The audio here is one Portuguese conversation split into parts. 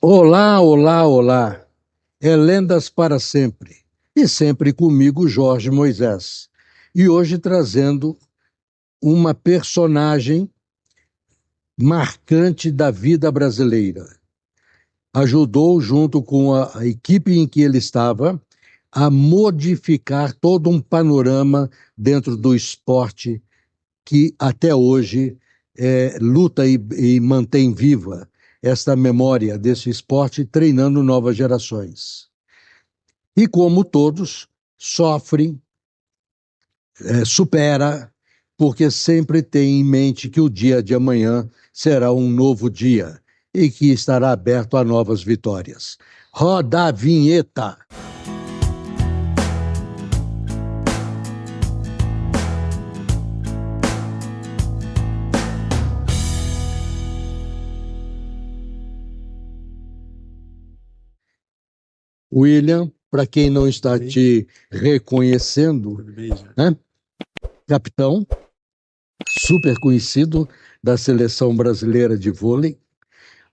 Olá, olá, olá. É Lendas para Sempre. E sempre comigo, Jorge Moisés. E hoje trazendo uma personagem marcante da vida brasileira. Ajudou, junto com a equipe em que ele estava, a modificar todo um panorama dentro do esporte que até hoje luta e mantém viva esta memória desse esporte, treinando novas gerações. E como todos, sofre, supera, porque sempre tem em mente que o dia de amanhã será um novo dia e que estará aberto a novas vitórias. Roda a vinheta! William, para quem não está te reconhecendo, né? Capitão, super conhecido da seleção brasileira de vôlei.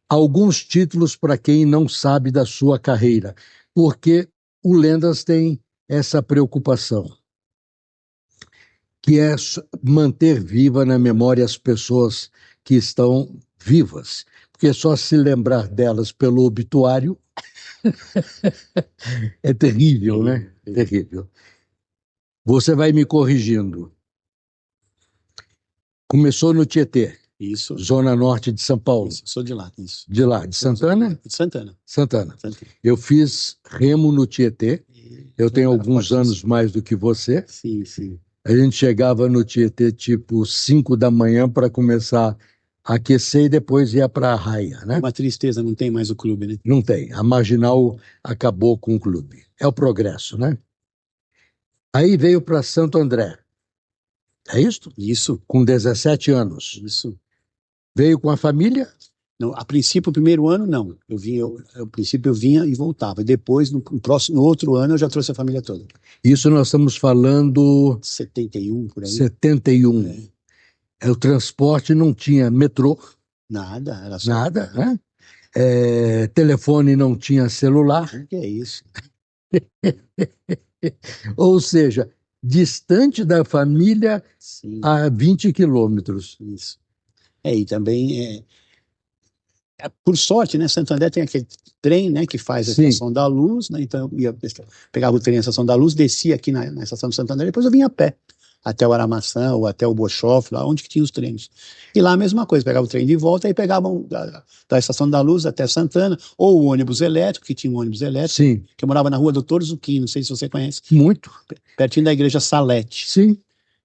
Alguns títulos para quem não sabe da sua carreira, porque o Lendas tem essa preocupação, que é manter viva na memória as pessoas que estão vivas, porque só se lembrar delas pelo obituário é terrível, né? Terrível. Você vai me corrigindo. Começou no Tietê. Isso. Zona Norte de São Paulo. Isso, sou de lá, isso. De lá, de Santana? De Santana. Santana. Eu fiz remo no Tietê. Eu tenho alguns anos mais do que você. Sim, sim. A gente chegava no Tietê tipo 5 da manhã para começar a aquecer e depois ia para a raia, né? Uma tristeza, não tem mais o clube, né? Não tem. A Marginal acabou com o clube. É o progresso, né? Aí veio para Santo André. É isso? Isso. Com 17 anos. Isso. Veio com a família? Não, a princípio, o primeiro ano, não. A princípio eu vinha e voltava. Depois, no outro ano, eu já trouxe a família toda. Isso nós estamos falando... 71, por aí. 71. O transporte não tinha metrô. Nada, era só... Nada, né? Telefone não tinha celular. O que é isso? Ou seja, distante da família. Sim. A 20 quilômetros. Isso. E também... por sorte, né, Santo André tem aquele trem, né, que faz a Estação da Luz, né, então eu pegava o trem na Estação da Luz, descia aqui na Estação de Santo André, depois eu vinha a pé, até o Aramaçã ou até o Bochof, lá onde que tinha os trens. E lá a mesma coisa, pegava o trem de volta e pegavam da Estação da Luz até Santana, ou o ônibus elétrico, que tinha um ônibus elétrico, sim, que eu morava na rua Doutor Zucchini, não sei se você conhece. Muito. Pertinho da igreja Salete. Sim.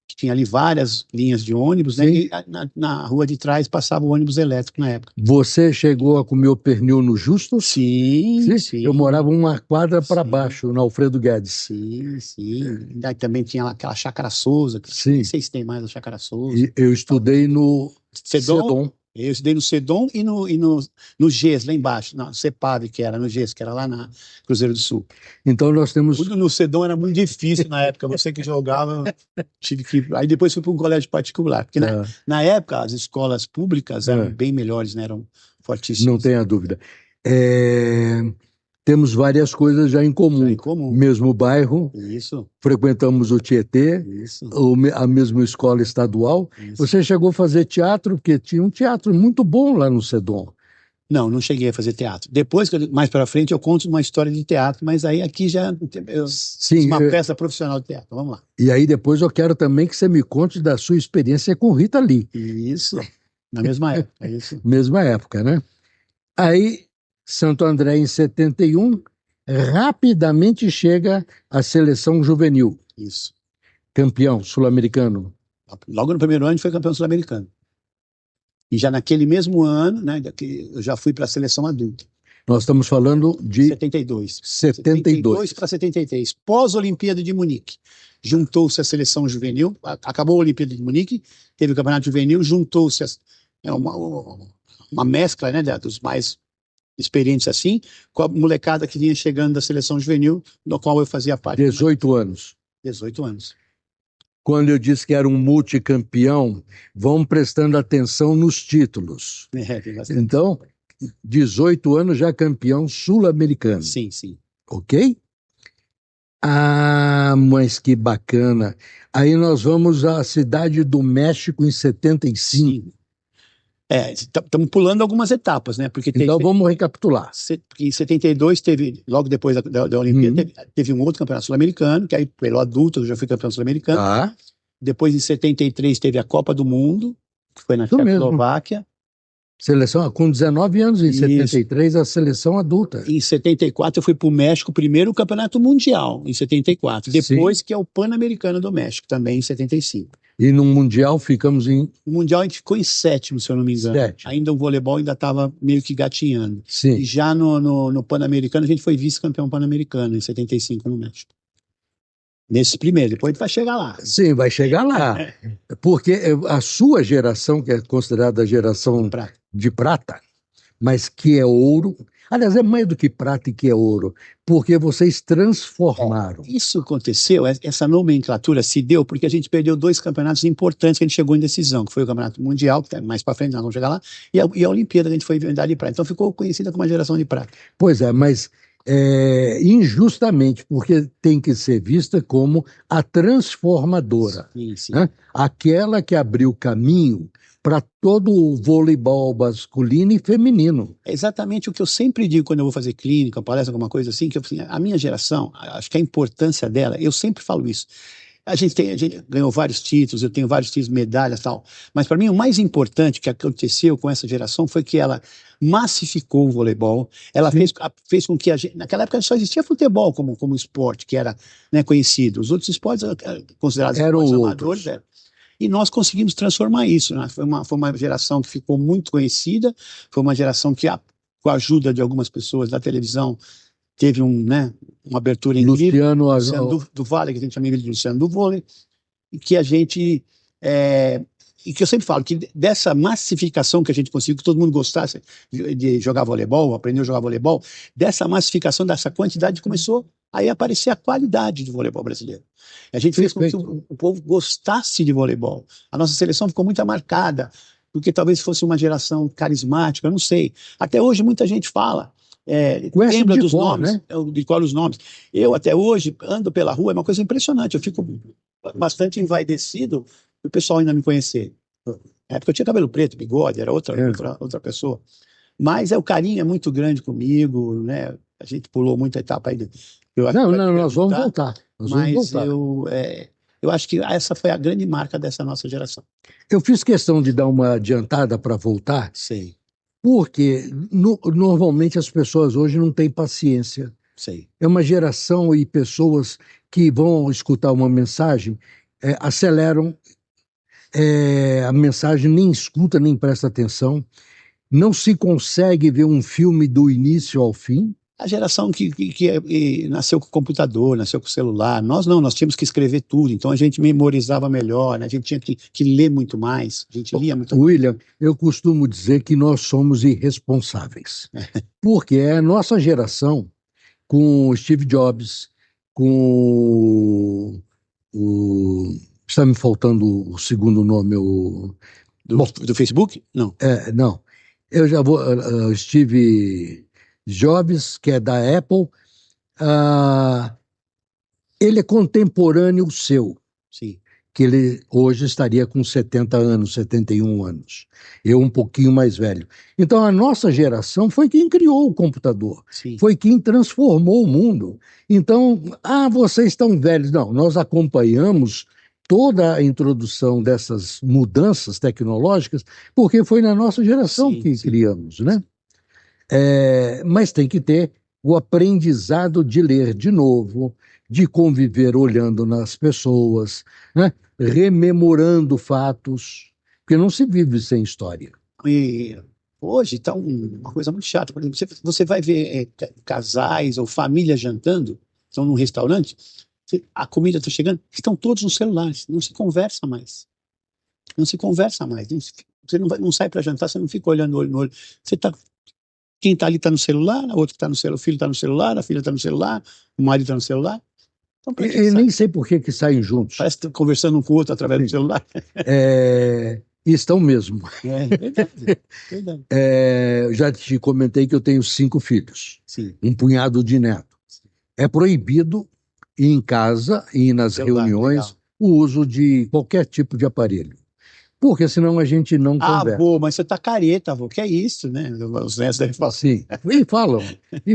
Que tinha ali várias linhas de ônibus, né? E na rua de trás passava o ônibus elétrico na época. Você chegou a comer o pernil no Justo? Sim, sim. Eu morava uma quadra para baixo, no Alfredo Guedes. Sim, sim. Daí também tinha aquela Chácara Souza, que sim. Nem sei se tem mais a Chácara Souza. E eu estudei no Cedon. Eu estudei no Cedon e no GES, lá embaixo, no CEPAV, que era no GES, que era lá na Cruzeiro do Sul. Então nós temos... No Cedon era muito difícil na época, você que jogava, tive que... Aí depois fui para um colégio particular, porque na época as escolas públicas eram bem melhores, né? Eram fortíssimas. Não tenha dúvida. Temos várias coisas já em comum. Já em comum. Mesmo bairro. Isso. Frequentamos o Tietê. Isso. A mesma escola estadual. Isso. Você chegou a fazer teatro, porque tinha um teatro muito bom lá no Cedon. Não, não cheguei a fazer teatro. Depois, mais para frente, eu conto uma história de teatro, mas aí aqui já fiz uma peça profissional de teatro. Vamos lá. E aí depois eu quero também que você me conte da sua experiência com Rita Lee. Isso. Na mesma época, é isso. Mesma época, né? Aí... Santo André em 71, rapidamente chega a seleção juvenil. Isso. Campeão sul-americano. Logo no primeiro ano a gente foi campeão sul-americano. E já naquele mesmo ano, né, eu já fui para a seleção adulta. Nós estamos falando de... 72. 72 para 73. Pós-Olimpíada de Munique. Juntou-se a seleção juvenil, acabou a Olimpíada de Munique, teve o campeonato juvenil, juntou-se uma mescla, né, dos mais experientes assim, com a molecada que vinha chegando da seleção juvenil, no qual eu fazia parte. 18 anos. 18 anos. Quando eu disse que era um multicampeão, vão prestando atenção nos títulos. Então, 18 anos já campeão sul-americano. Sim, sim. Ok? Ah, mas que bacana. Aí nós vamos à Cidade do México em 75. Sim. Estamos pulando algumas etapas, né? Porque Então vamos recapitular. porque em 72 teve, logo depois da Olimpíada, teve um outro campeonato sul-americano, que aí pelo adulto eu já fui campeão sul-americano. Tá. Depois, em 73, teve a Copa do Mundo, que foi na Isso mesmo. Tchecoslováquia. Seleção com 19 anos, em Isso. 73, a seleção adulta. Em 74, eu fui para o México, primeiro o Campeonato Mundial, em 74. Depois, Sim. que é o Pan-Americano do México, também em 75. E no Mundial ficamos em No Mundial a gente ficou em sétimo, se eu não me engano. sétimo. Ainda o voleibol ainda estava meio que gatinhando. Sim. E já no Pan-Americano, a gente foi vice-campeão Pan-Americano, em 75, no México. Nesse primeiro, depois a gente vai chegar lá. Sim, vai chegar lá. Porque a sua geração, que é considerada a geração de prata, mas que é ouro, aliás, é mais do que prata e que é ouro, porque vocês transformaram. Isso aconteceu, essa nomenclatura se deu porque a gente perdeu 2 campeonatos importantes que a gente chegou em decisão, que foi o Campeonato Mundial, que mais para frente nós vamos chegar lá, e a Olimpíada, que a gente foi medalha de prata. Então ficou conhecida como a geração de prata. Pois é, mas injustamente, porque tem que ser vista como a transformadora, Sim, sim. né? Aquela que abriu caminho para todo o voleibol masculino e feminino. É exatamente o que eu sempre digo quando eu vou fazer clínica, palestra, alguma coisa assim, que a minha geração, acho que a importância dela, eu sempre falo isso. A gente ganhou vários títulos, eu tenho vários títulos, medalhas e tal, mas para mim o mais importante que aconteceu com essa geração foi que ela massificou o voleibol, ela fez com que naquela época só existia futebol como esporte, que era, né, conhecido, os outros esportes considerados Eram esportes outros. amadores, e nós conseguimos transformar isso, né? Foi uma geração que ficou muito conhecida, foi uma geração que, com a ajuda de algumas pessoas da televisão, teve uma abertura incrível. Luciano do Vale, que a gente chama ele de Luciano do Vôlei, e que a gente... e que eu sempre falo que dessa massificação que a gente conseguiu, que todo mundo gostasse de jogar voleibol, aprendeu a jogar voleibol, dessa massificação, dessa quantidade, começou aí a aparecer a qualidade do voleibol brasileiro. A gente fez com que o povo gostasse de voleibol. A nossa seleção ficou muito marcada, porque talvez fosse uma geração carismática, eu não sei. Até hoje muita gente fala, lembra dos nomes, né? De qual os nomes. Eu até hoje ando pela rua, é uma coisa impressionante, eu fico bastante envaidecido o pessoal ainda me conhecer. Na época eu tinha cabelo preto, bigode, era outra pessoa. Mas o carinho é muito grande comigo, né? A gente pulou muita etapa aí. Nós vamos voltar. Eu acho que essa foi a grande marca dessa nossa geração. Eu fiz questão de dar uma adiantada para voltar. Sei. Porque normalmente as pessoas hoje não têm paciência. Sei. É uma geração e pessoas que vão escutar uma mensagem, aceleram a mensagem, nem escuta, nem presta atenção. Não se consegue ver um filme do início ao fim. A geração que nasceu com computador, nasceu com celular, nós tínhamos que escrever tudo, então a gente memorizava melhor, né? A gente tinha que ler muito mais, a gente lia muito mais. William, eu costumo dizer que nós somos irresponsáveis, porque é a nossa geração, com Steve Jobs, com está me faltando o segundo nome, do Facebook? Não. Não, eu já vou, Steve Jobs, que é da Apple, ele é contemporâneo seu. Sim. Que ele hoje estaria com 70 anos, 71 anos. Eu um pouquinho mais velho. Então a nossa geração foi quem criou o computador. Sim. Foi quem transformou o mundo. Então, vocês estão velhos. Não, nós acompanhamos toda a introdução dessas mudanças tecnológicas, porque foi na nossa geração que criamos, né? Mas tem que ter o aprendizado de ler de novo, de conviver olhando nas pessoas, né? Rememorando fatos, porque não se vive sem história. E hoje está uma coisa muito chata. Por exemplo, você vai ver casais ou famílias jantando, estão num restaurante, a comida está chegando, estão todos nos celulares, não se conversa mais. Não se conversa mais. Você não sai para jantar, você não fica olhando olho no olho. Quem está ali está no celular, o outro está no celular, o filho está no celular, a filha está no celular, o marido está no celular. Então, nem sei por que saem juntos. Parece que estão conversando um com o outro através do celular. Estão mesmo. Verdade, verdade. Já te comentei que eu tenho 5 filhos, Sim, um punhado de netos. É proibido ir em casa e nas celular, reuniões legal. o uso de qualquer tipo de aparelho, porque senão a gente não Ah, conversa. vô, mas você tá careta, vô, que é isso, né? Os netos devem falar. Sim, e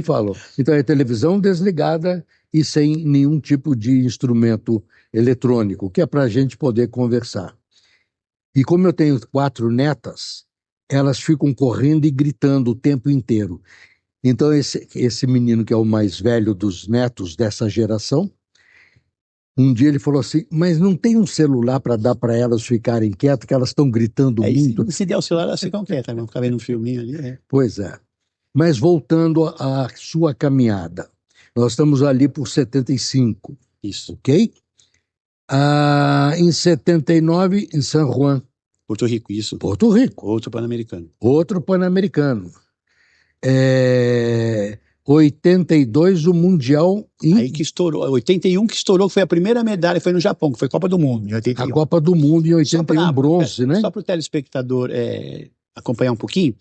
falam. Então é televisão desligada e sem nenhum tipo de instrumento eletrônico, que é para a gente poder conversar. E como eu tenho 4 netas, elas ficam correndo e gritando o tempo inteiro. Então esse menino que é o mais velho dos netos dessa geração, um dia ele falou assim: mas não tem um celular para dar para elas ficarem quietas, que elas estão gritando É, e muito? se der o celular, elas ficam quietas, vão ficar vendo um filminho ali. É. Pois é. Mas voltando à sua caminhada, nós estamos ali por 75, Isso, ok? Em 79, em San Juan, Porto Rico, isso. Porto Rico, Outro pan-americano. outro Pan-Americano. 82, o Mundial, Aí que estourou, 81 que estourou, foi a primeira medalha, foi no Japão, que foi Copa do Mundo, em a 81. Copa do Mundo em Só 81, para bronze, né? só o telespectador acompanhar um pouquinho,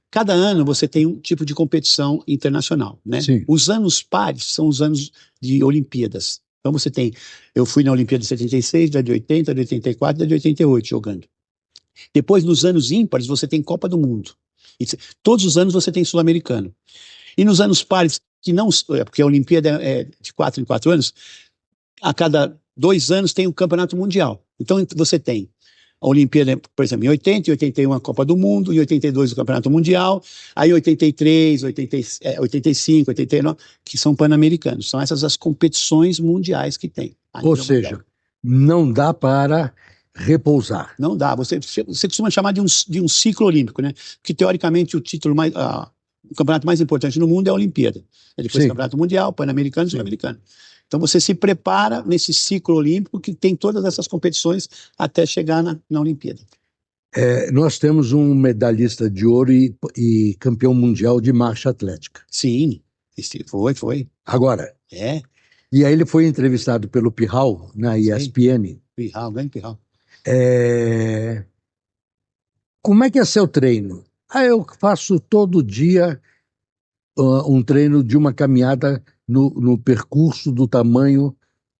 cada ano você tem um tipo de competição internacional, né? Sim, Os anos pares são os anos de Olimpíadas. Então você tem, eu fui na Olimpíada de 76, da de 80, da de 84, da de 88 jogando. Depois, nos anos ímpares, você tem Copa do Mundo. Todos os anos você tem Sul-Americano. E nos anos pares, que não, porque a Olimpíada é de 4 em 4 anos, a cada 2 anos tem o Campeonato Mundial. Então você tem a Olimpíada, por exemplo, em 80, em 81 a Copa do Mundo, em 82 o Campeonato Mundial, aí 83, 85, 89, que são pan-americanos. São essas as competições mundiais que tem. ou seja, não dá para repousar. Não dá. Você costuma chamar de um ciclo olímpico, né? Porque, teoricamente, o campeonato mais importante no mundo é a Olimpíada. Depois o Sim. Campeonato Mundial, Pan-Americano e Sul-Americano. Então você se prepara nesse ciclo olímpico que tem todas essas competições até chegar na Olimpíada. Nós temos um medalhista de ouro e campeão mundial de marcha atlética. Sim, foi. Agora, É, e aí ele foi entrevistado pelo Pirral, na sei. ESPN. Pirral, grande Pirral. Como é que é seu treino? Eu faço todo dia um treino de uma caminhada no percurso do tamanho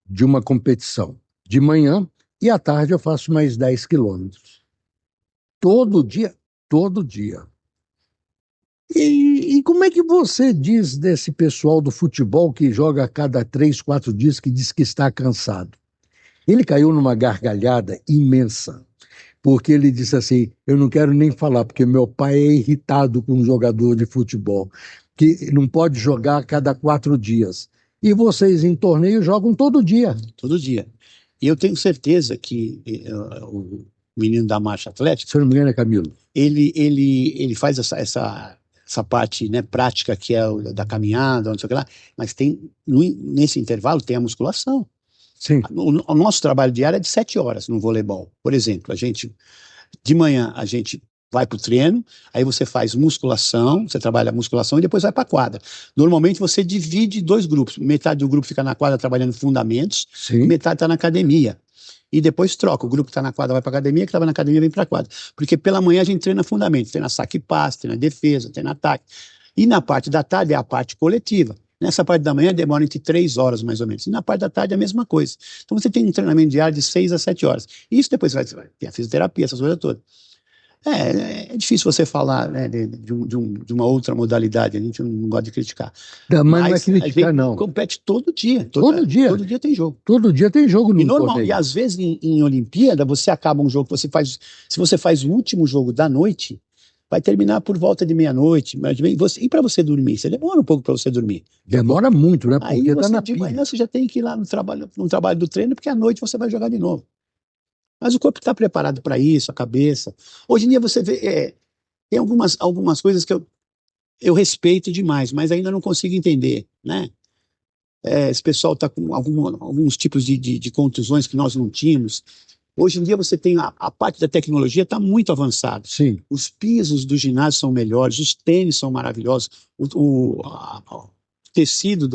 de uma competição. De manhã e à tarde eu faço mais 10 quilômetros. Todo dia, todo dia. E como é que você diz desse pessoal do futebol que joga a cada 3, 4 dias que diz que está cansado? Ele caiu numa gargalhada imensa, porque ele disse assim: eu não quero nem falar, porque meu pai é irritado com um jogador de futebol, que não pode jogar a cada 4 dias. E vocês em torneio jogam todo dia. Todo dia. E eu tenho certeza que o menino da marcha atlética, Se eu não me engano, é Camilo. ele faz essa parte, né, prática que é da caminhada, não sei o que lá, mas nesse intervalo tem a musculação. Sim, O nosso trabalho diário é de 7 horas no voleibol. Por exemplo, de manhã a gente vai para o treino, aí você faz musculação, você trabalha a musculação e depois vai para a quadra. Normalmente você divide 2 grupos, metade do grupo fica na quadra trabalhando fundamentos, sim. e metade está na academia. E depois troca, o grupo que está na quadra vai para a academia, que estava na academia vem para a quadra. Porque pela manhã a gente treina fundamentos, treina saque e passe, treina defesa, treina ataque. E na parte da tarde é a parte coletiva. Nessa parte da manhã demora entre 3 horas, mais ou menos. E na parte da tarde é a mesma coisa. Então você tem um treinamento diário de 6 a 7 horas. E isso depois vai ter a fisioterapia, essas coisas todas. É difícil você falar, né, de uma outra modalidade, a gente não gosta de criticar. Mas não é a criticar, gente não. compete todo dia. Todo dia. Todo dia tem jogo. Todo dia tem jogo no torneio. E às vezes em Olimpíada você acaba um jogo que se você faz o último jogo da noite, vai terminar por volta de meia-noite, e para você dormir, você demora um pouco para você dormir. Demora muito, né? Aí Porque tá na de pilha. manhã você já tem que ir lá no trabalho do treino, porque à noite você vai jogar de novo. Mas o corpo está preparado para isso, a cabeça. Hoje em dia você vê, tem algumas coisas que eu respeito demais, mas ainda não consigo entender, né? Esse pessoal está com alguns tipos de contusões que nós não tínhamos. Hoje em dia você tem a parte da tecnologia está muito avançada. Sim. Os pisos do ginásio são melhores, os tênis são maravilhosos, o tecido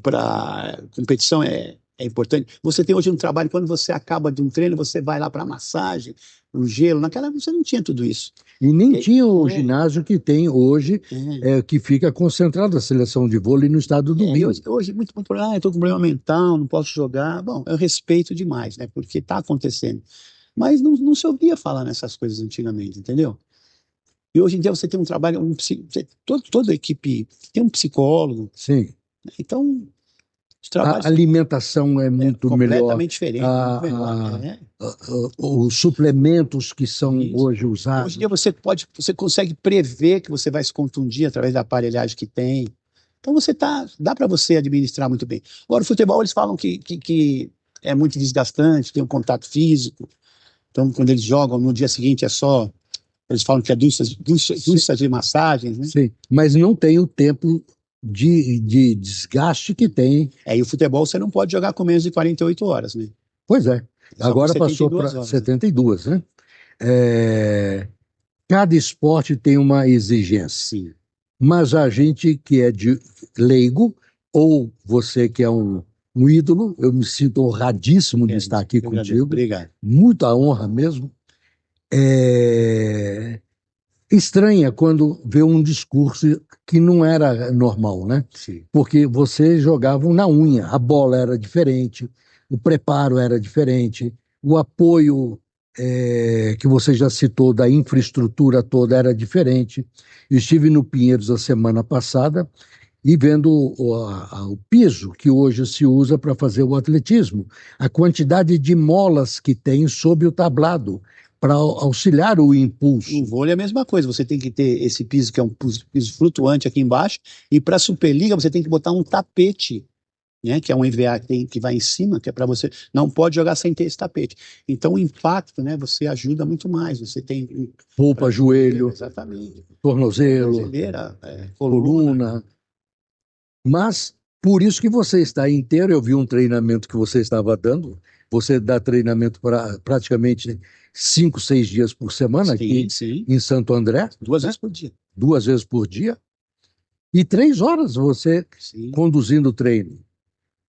para competição é É importante. Você tem hoje um trabalho, quando você acaba de um treino, você vai lá para massagem, o gelo. Naquela época você não tinha tudo isso. E nem tinha o ginásio que tem hoje, que fica concentrado a seleção de vôlei no estado do Rio. Hoje muito problema, eu estou com problema mental, não posso jogar. Bom, eu respeito demais, né? Porque está acontecendo. Mas não se ouvia falar nessas coisas antigamente, entendeu? E hoje em dia você tem um trabalho, toda a equipe tem um psicólogo. Sim. Então, a alimentação é muito melhor. Completamente diferente. Muito melhor, os suplementos que são hoje usados. Hoje em dia você consegue prever que você vai se contundir através da aparelhagem que tem. Então dá para você administrar muito bem. Agora, o futebol, eles falam que é muito desgastante, tem um contato físico. Então, quando eles jogam, no dia seguinte eles falam que é duchas de massagens, né? Sim, mas não tem o tempo de desgaste que tem. E o futebol você não pode jogar com menos de 48 horas, né? Pois é. Agora passou para 72, né? Cada esporte tem uma exigência. Sim. Mas a gente que é de leigo, ou você que é um ídolo, eu me sinto honradíssimo de estar aqui contigo. Obrigado. Muita honra mesmo. Estranha quando vê um discurso que não era normal, né? Sim. Porque vocês jogavam na unha, a bola era diferente, o preparo era diferente, o apoio que você já citou da infraestrutura toda era diferente. Eu estive no Pinheiros a semana passada e vendo o piso que hoje se usa para fazer o atletismo, a quantidade de molas que tem sob o tablado, para auxiliar o impulso. O vôlei é a mesma coisa, você tem que ter esse piso que é um piso flutuante aqui embaixo, e para a Superliga você tem que botar um tapete, né, que é um EVA que vai em cima, que é para você, não pode jogar sem ter esse tapete. Então o impacto, né, você ajuda muito mais, você tem... Roupa, joelho, exatamente, tornozelo, coluna. Mas, por isso que você está inteiro, eu vi um treinamento que você estava dando, você dá treinamento para praticamente 5, 6 dias por semana aqui em Santo André. 2 vezes por dia. 2 vezes por dia. E 3 horas você conduzindo o treino,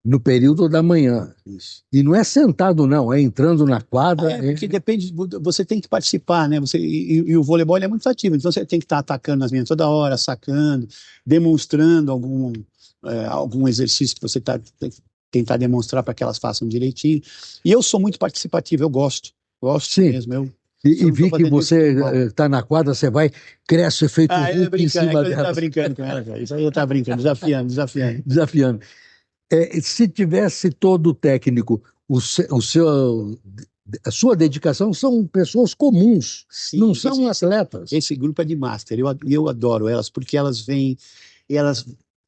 no período da manhã. Isso. E não é sentado, não, é entrando na quadra. Porque depende, você tem que participar, né? E o voleibol é muito ativo, então você tem que estar atacando as meninas toda hora, sacando, demonstrando algum exercício que você tem que tentar demonstrar para que elas façam direitinho. E eu sou muito participativo, eu gosto mesmo. E vi que você está na quadra, você vai, cresce o efeito Hulk em cima dela. Tá brincando com ela, cara. Isso aí eu tá brincando, desafiando. Desafiando. Se tivesse todo o técnico, a sua dedicação são pessoas comuns, não são atletas. Esse grupo é de master, eu adoro elas, porque elas vêm,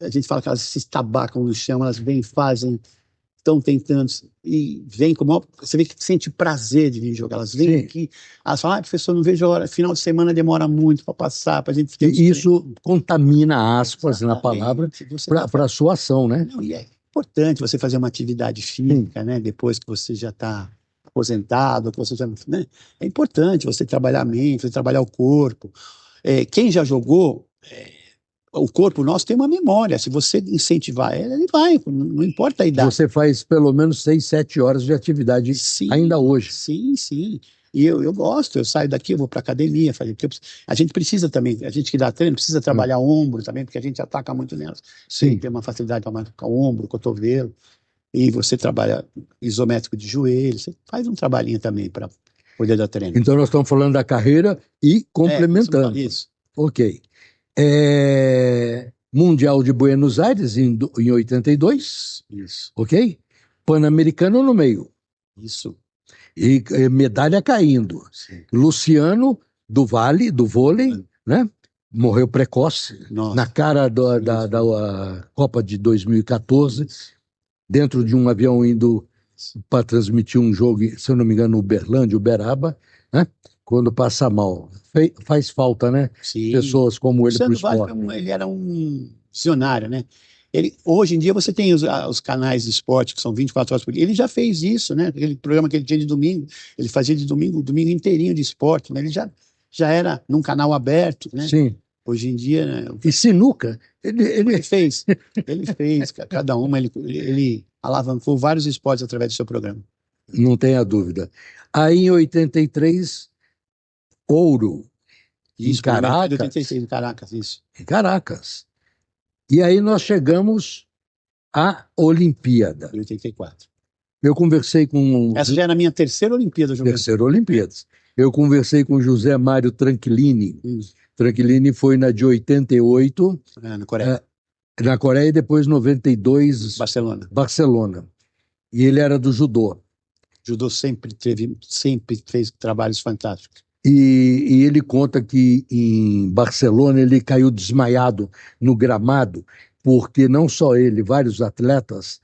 a gente fala que elas se estabacam no chão, elas vêm, fazem, estão tentando, e vêm você vê que sente prazer de vir jogar, elas vêm aqui, elas falam, professor, não vejo a hora, final de semana demora muito para passar, para a gente ter... E isso contamina, aspas, na palavra, para a sua ação, né? Não, e é importante você fazer uma atividade física, né? Depois que você já está aposentado, que você já, né? É importante você trabalhar a mente, você trabalhar o corpo. Quem já jogou, o corpo nosso tem uma memória. Se você incentivar ele vai, não importa a idade. Você faz pelo menos 6, 7 horas de atividade ainda hoje. Sim. E eu gosto, eu saio daqui, eu vou para academia, porque a gente precisa também, a gente que dá treino precisa trabalhar ombro também, porque a gente ataca muito nelas. Sim. Tem uma facilidade para marcar o ombro, o cotovelo, e você trabalha isométrico de joelho, você faz um trabalhinho também para poder dar treino. Então nós estamos falando da carreira e complementando. Isso. Ok. Mundial de Buenos Aires em 82. Isso. Ok? Pan-Americano no meio. Isso. E medalha caindo. Sim. Luciano do Vale, do vôlei, né? Morreu precoce. Nossa. Na cara da Copa de 2014, dentro de um avião indo para transmitir um jogo, se eu não me engano, Uberlândia, Uberaba, né? Quando passa mal. Faz falta, né? Sim. Pessoas como ele para o esporte. Ele era um visionário, né? Hoje em dia você tem os canais de esporte que são 24 horas por dia. Ele já fez isso, né? Aquele programa que ele tinha de domingo, ele fazia de domingo, o domingo inteirinho de esporte, né? Ele já era num canal aberto, né? Sim. Hoje em dia, né? E sinuca, ele fez, cada uma, ele alavancou vários esportes através do seu programa. Não tenha dúvida. Aí, em 83, ouro, Isso, em Caracas. 86, em Caracas, isso. Em Caracas. E aí nós chegamos à Olimpíada. 84. Eu conversei com... Essa já era a minha terceira Olimpíada jogando. Terceira Olimpíada. Eu conversei com José Mário Tranquilini. Tranquilini foi na de 88. Na Coreia. Na Coreia e depois 92. Barcelona. E ele era do judô. Judô sempre fez trabalhos fantásticos. E ele conta que em Barcelona ele caiu desmaiado no gramado, porque não só ele, vários atletas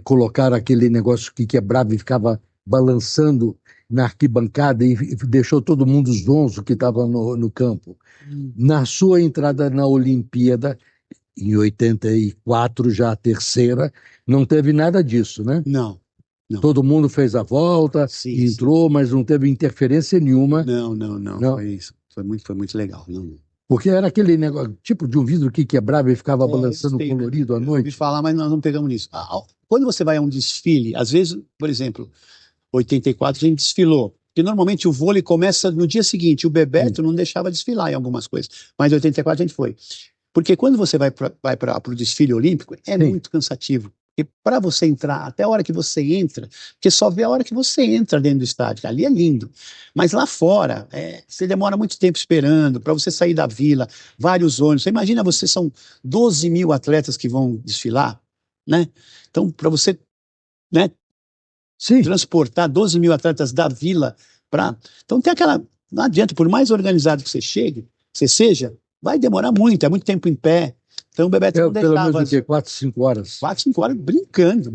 colocaram aquele negócio que quebrava e ficava balançando na arquibancada e deixou todo mundo zonzo que estava no campo. Na sua entrada na Olimpíada, em 84, já a terceira, não teve nada disso, né? Não. Todo mundo fez a volta, entrou, mas não teve interferência nenhuma. Não. Foi isso. Foi muito legal. Não. Porque era aquele negócio, tipo de um vidro que quebrava e ficava balançando colorido à noite. Eu ouvi falar, mas nós não pegamos nisso. Quando você vai a um desfile, às vezes, por exemplo, 84 a gente desfilou. Porque normalmente o vôlei começa no dia seguinte. O Bebeto não deixava desfilar em algumas coisas. Mas em 84 a gente foi. Porque quando você vai para o desfile olímpico, é muito cansativo. Porque para você entrar, até a hora que você entra, porque só vê a hora que você entra dentro do estádio, ali é lindo. Mas lá fora, você demora muito tempo esperando, para você sair da vila, vários ônibus. Você imagina, são 12 mil atletas que vão desfilar, né? Então, para você, né, transportar 12 mil atletas da vila para... Então tem aquela... Não adianta, por mais organizado que você seja, vai demorar muito, é muito tempo em pé. Então o Bebeto não deixava... Pelo menos o quê? 4, 5 horas? 4, 5 horas brincando.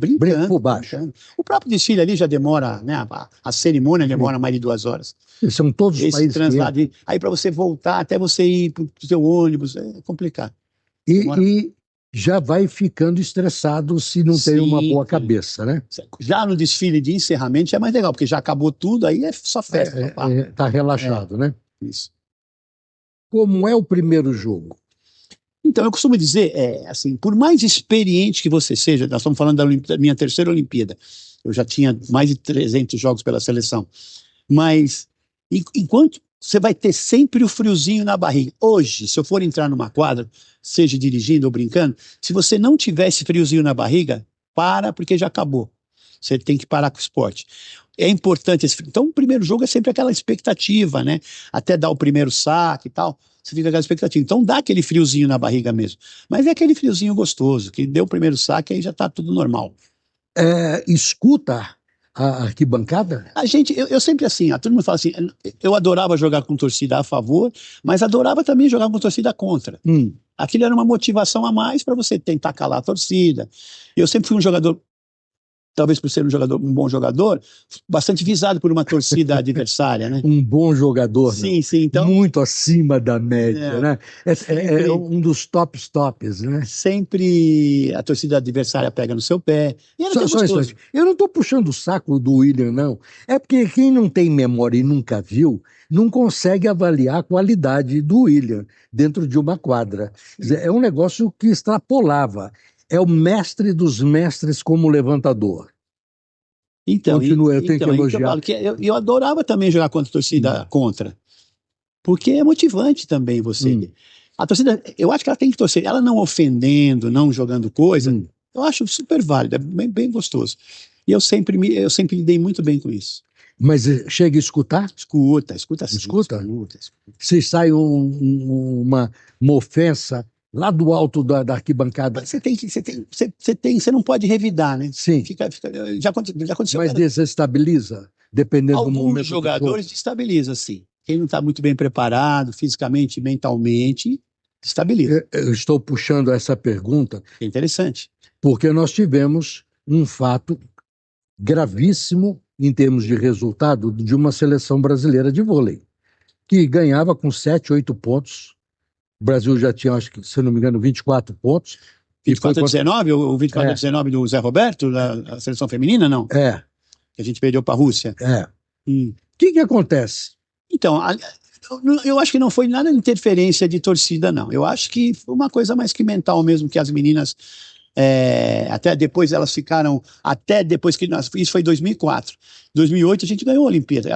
Por baixo. O próprio desfile ali já demora, né? A cerimônia demora mais de 2 horas. E são todos os países que... Aí para você voltar, até você ir para o seu ônibus, é complicado. E já vai ficando estressado se não tem uma boa cabeça, né? Já no desfile de encerramento é mais legal, porque já acabou tudo, aí é só festa. Tá relaxado, né? Isso. Como é o primeiro jogo? Então, eu costumo dizer, assim, por mais experiente que você seja, nós estamos falando da minha terceira Olimpíada, eu já tinha mais de 300 jogos pela seleção, mas enquanto você vai ter sempre o friozinho na barriga. Hoje, se eu for entrar numa quadra, seja dirigindo ou brincando, se você não tiver esse friozinho na barriga, para, porque já acabou. Você tem que parar com o esporte. É importante esse... Então, o primeiro jogo é sempre aquela expectativa, né? Até dar o primeiro saque e tal, você fica com aquela expectativa. Então, dá aquele friozinho na barriga mesmo. Mas é aquele friozinho gostoso, que deu o primeiro saque, aí já tá tudo normal. Escuta a arquibancada? Eu sempre assim, todo mundo fala assim, eu adorava jogar com torcida a favor, mas adorava também jogar com torcida contra. Aquilo era uma motivação a mais para você tentar calar a torcida. Eu sempre fui um jogador, talvez por ser um bom jogador, bastante visado por uma torcida adversária, né? Um bom jogador, sim, então... Muito acima da média, né? É um dos tops, né? Sempre a torcida adversária pega no seu pé. E era só isso. Eu não estou puxando o saco do William, não. É porque quem não tem memória e nunca viu, não consegue avaliar a qualidade do William dentro de uma quadra. É um negócio que extrapolava. É o mestre dos mestres como levantador. Então, eu tenho que elogiar. Eu adorava também jogar contra a torcida contra. Porque é motivante também você. A torcida, eu acho que ela tem que torcer. Ela não ofendendo, não jogando coisa, eu acho super válido, é bem gostoso. E eu sempre lidei muito bem com isso. Mas chega a escutar? Escuta sim. Escuta? Se sai uma ofensa lá do alto da arquibancada. Você não pode revidar, né? Sim. Já aconteceu. Mas desestabiliza, dependendo do momento. Alguns jogadores desestabiliza, sim. Quem não está muito bem preparado, fisicamente, mentalmente, estabiliza. Eu estou puxando essa pergunta. É interessante. Porque nós tivemos um fato gravíssimo em termos de resultado de uma seleção brasileira de vôlei, que ganhava com 7, 8 pontos. O Brasil já tinha, acho que, se não me engano, 24 pontos. 24-19? O 24-19 do Zé Roberto, da seleção feminina, não? Que a gente perdeu para a Rússia. O que acontece? Então, eu acho que não foi nada de interferência de torcida, não. Eu acho que foi uma coisa mais que mental mesmo, que as meninas Até depois elas ficaram, até depois que isso foi em 2004. 2008 a gente ganhou a Olimpíada.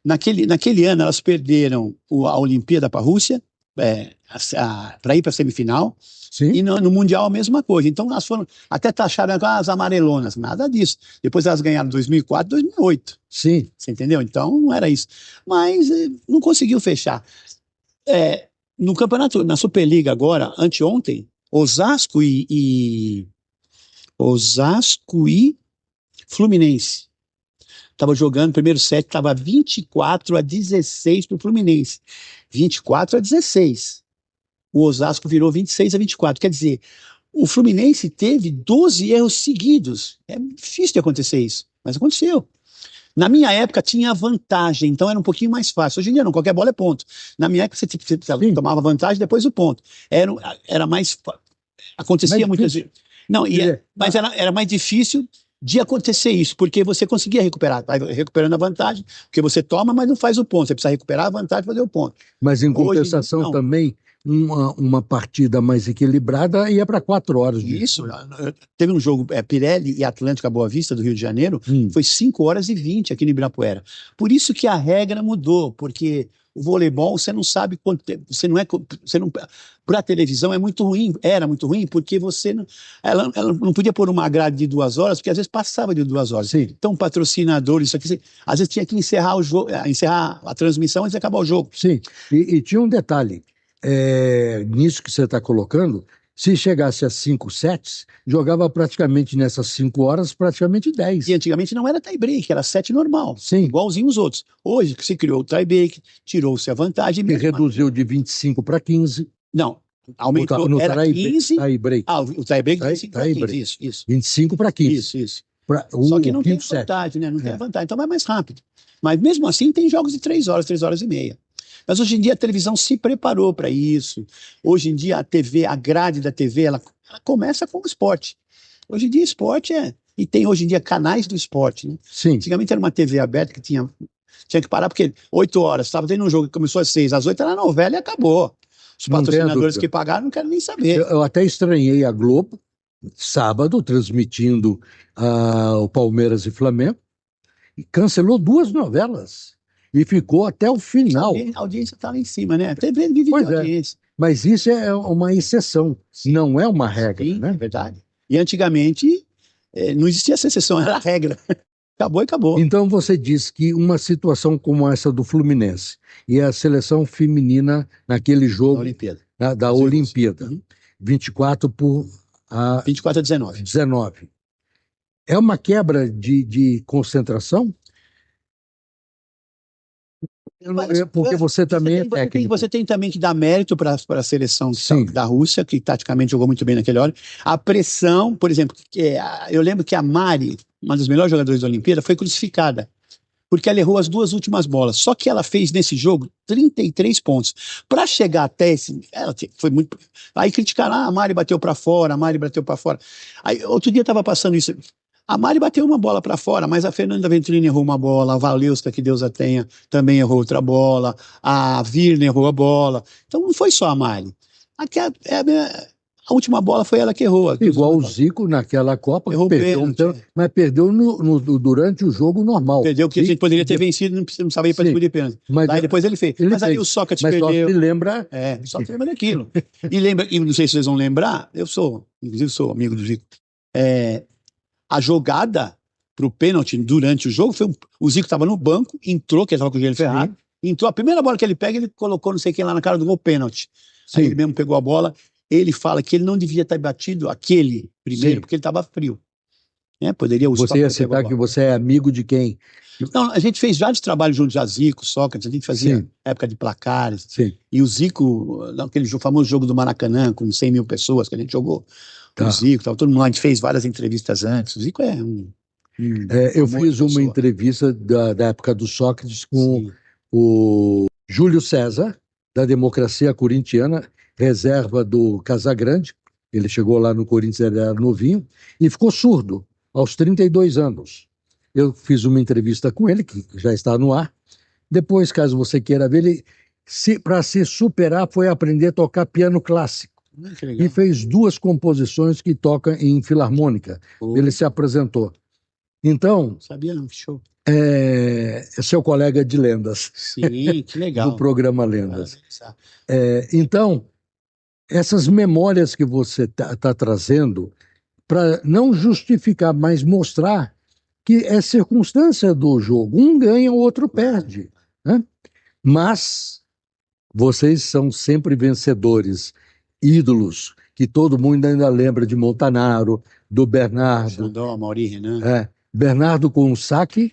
Naquele ano elas perderam a Olimpíada para a Rússia, para ir para a semifinal. Sim. E no Mundial a mesma coisa. Então elas foram, até taxaram as amarelonas, nada disso. Depois elas ganharam 2004, 2008. Sim. Você entendeu? Então não era isso. Mas não conseguiu fechar. No campeonato, na Superliga agora, anteontem, Osasco e Fluminense. Estava jogando, o primeiro set estava 24-16 para o Fluminense. 24-16. O Osasco virou 26-24. Quer dizer, o Fluminense teve 12 erros seguidos. É difícil de acontecer isso, mas aconteceu. Na minha época tinha vantagem, então era um pouquinho mais fácil. Hoje em dia não, qualquer bola é ponto. Na minha época você tomava vantagem, depois o ponto. Era mais... Acontecia muitas vezes. Não, mas era mais difícil de acontecer isso, porque você conseguia recuperar. Vai recuperando a vantagem, porque você toma, mas não faz o ponto. Você precisa recuperar a vantagem e fazer o ponto. Mas em compensação também, uma partida mais equilibrada ia para 4 horas. Isso. Teve um jogo, Pirelli e Atlântica Boa Vista, do Rio de Janeiro, foi 5h20 aqui no Ibirapuera. Por isso que a regra mudou, porque o voleibol, você não sabe quanto tempo, para a televisão é muito ruim, era muito ruim, porque ela não podia pôr uma grade de 2 horas, porque às vezes passava de 2 horas. Sim. Então, patrocinador, isso aqui, às vezes tinha que encerrar o jogo, encerrar a transmissão antes de acabar o jogo. Sim, e tinha um detalhe, nisso que você está colocando, se chegasse a 5 sets, jogava praticamente nessas 5 horas, praticamente 10. E antigamente não era tie-break, era set normal, sim, igualzinho os outros. Hoje se criou o tie-break, tirou-se a vantagem. E reduziu de 25 para 15. Não, aumentou, era 15. Tie-break. O tie-break de 25 para 15, isso. 25 para 15. Isso. Só que não tem vantagem, né? Não tem vantagem, então vai mais rápido. Mas mesmo assim tem jogos de 3 horas, 3 horas e meia. Mas hoje em dia a televisão se preparou para isso. Hoje em dia a TV, a grade da TV, ela começa com o esporte. Hoje em dia esporte e tem hoje em dia canais do esporte, né? Sim. Antigamente era uma TV aberta que tinha que parar, porque 8 horas, estava tendo um jogo que começou às 6, às 8 era novela e acabou. Os patrocinadores que pagaram não querem nem saber. Eu até estranhei a Globo, sábado, transmitindo o Palmeiras e Flamengo, e cancelou 2 novelas. E ficou até o final. A audiência está lá em cima, né? A TV vive de audiência. Mas isso é uma exceção, não é uma regra. Sim, né? É verdade. E antigamente não existia essa exceção, era a regra. Acabou e acabou. Então você diz que uma situação como essa do Fluminense e a seleção feminina naquele jogo da Olimpíada, 24-19. É uma quebra de concentração? Porque você também é técnico. Você tem também que dar mérito para a seleção da Rússia, que taticamente jogou muito bem naquele hora. A pressão, por exemplo, eu lembro que a Mari, uma das melhores jogadoras da Olimpíada, foi crucificada, porque ela errou as 2 últimas bolas. Só que ela fez nesse jogo 33 pontos. Para chegar até ela foi muito. Aí criticaram, a Mari bateu para fora, Aí outro dia estava passando isso. A Mari bateu uma bola para fora, mas a Fernanda Venturini errou uma bola, a Valeuska, que Deus a tenha, também errou outra bola, a Virna errou a bola. Então não foi só a Mari. A última bola foi ela que errou. Igual o Zico naquela Copa, errou mas perdeu durante o jogo normal. Perdeu, porque a gente poderia ter vencido, não precisava ir para disputa de pênalti. Daí depois ele fez. Mas aí o Sócrates perdeu. Só se lembra. Só se lembra daquilo. E não sei se vocês vão lembrar, inclusive sou amigo do Zico. A jogada pro pênalti durante o jogo foi o Zico estava no banco, entrou, que ele estava com o joelho ferrado, entrou, a primeira bola que ele pega, ele colocou não sei quem lá na cara do gol, pênalti. Aí ele mesmo pegou a bola, ele fala que ele não devia ter batido aquele primeiro, porque ele estava frio. Poderia Você ia citar que você é amigo de quem? Não, a gente fez vários trabalhos juntos, a Zico, Sócrates, a gente fazia época de placares. E o Zico, aquele famoso jogo do Maracanã, com 100 mil pessoas que a gente jogou, o Zico, todo mundo lá, a gente fez várias entrevistas antes. O Zico é eu fiz uma entrevista da época do Sócrates com o Júlio César, da Democracia Corintiana, reserva do Casagrande. Ele chegou lá no Corinthians, ele era novinho, e ficou surdo aos 32 anos. Eu fiz uma entrevista com ele, que já está no ar. Depois, caso você queira ver, ele, para se superar, foi aprender a tocar piano clássico. Que legal. E fez 2 composições que toca em filarmônica. Ele se apresentou. Então, Sabia não, que show. é seu colega de lendas. Sim, que legal. Do programa Lendas. Então, essas memórias que você tá trazendo, para não justificar, mas mostrar que é circunstância do jogo. Um ganha, o outro perde, né? Mas vocês são sempre vencedores, ídolos, que todo mundo ainda lembra de Montanaro, do Bernardo. Xandó, Mauri, Renan. Bernardo com o saque.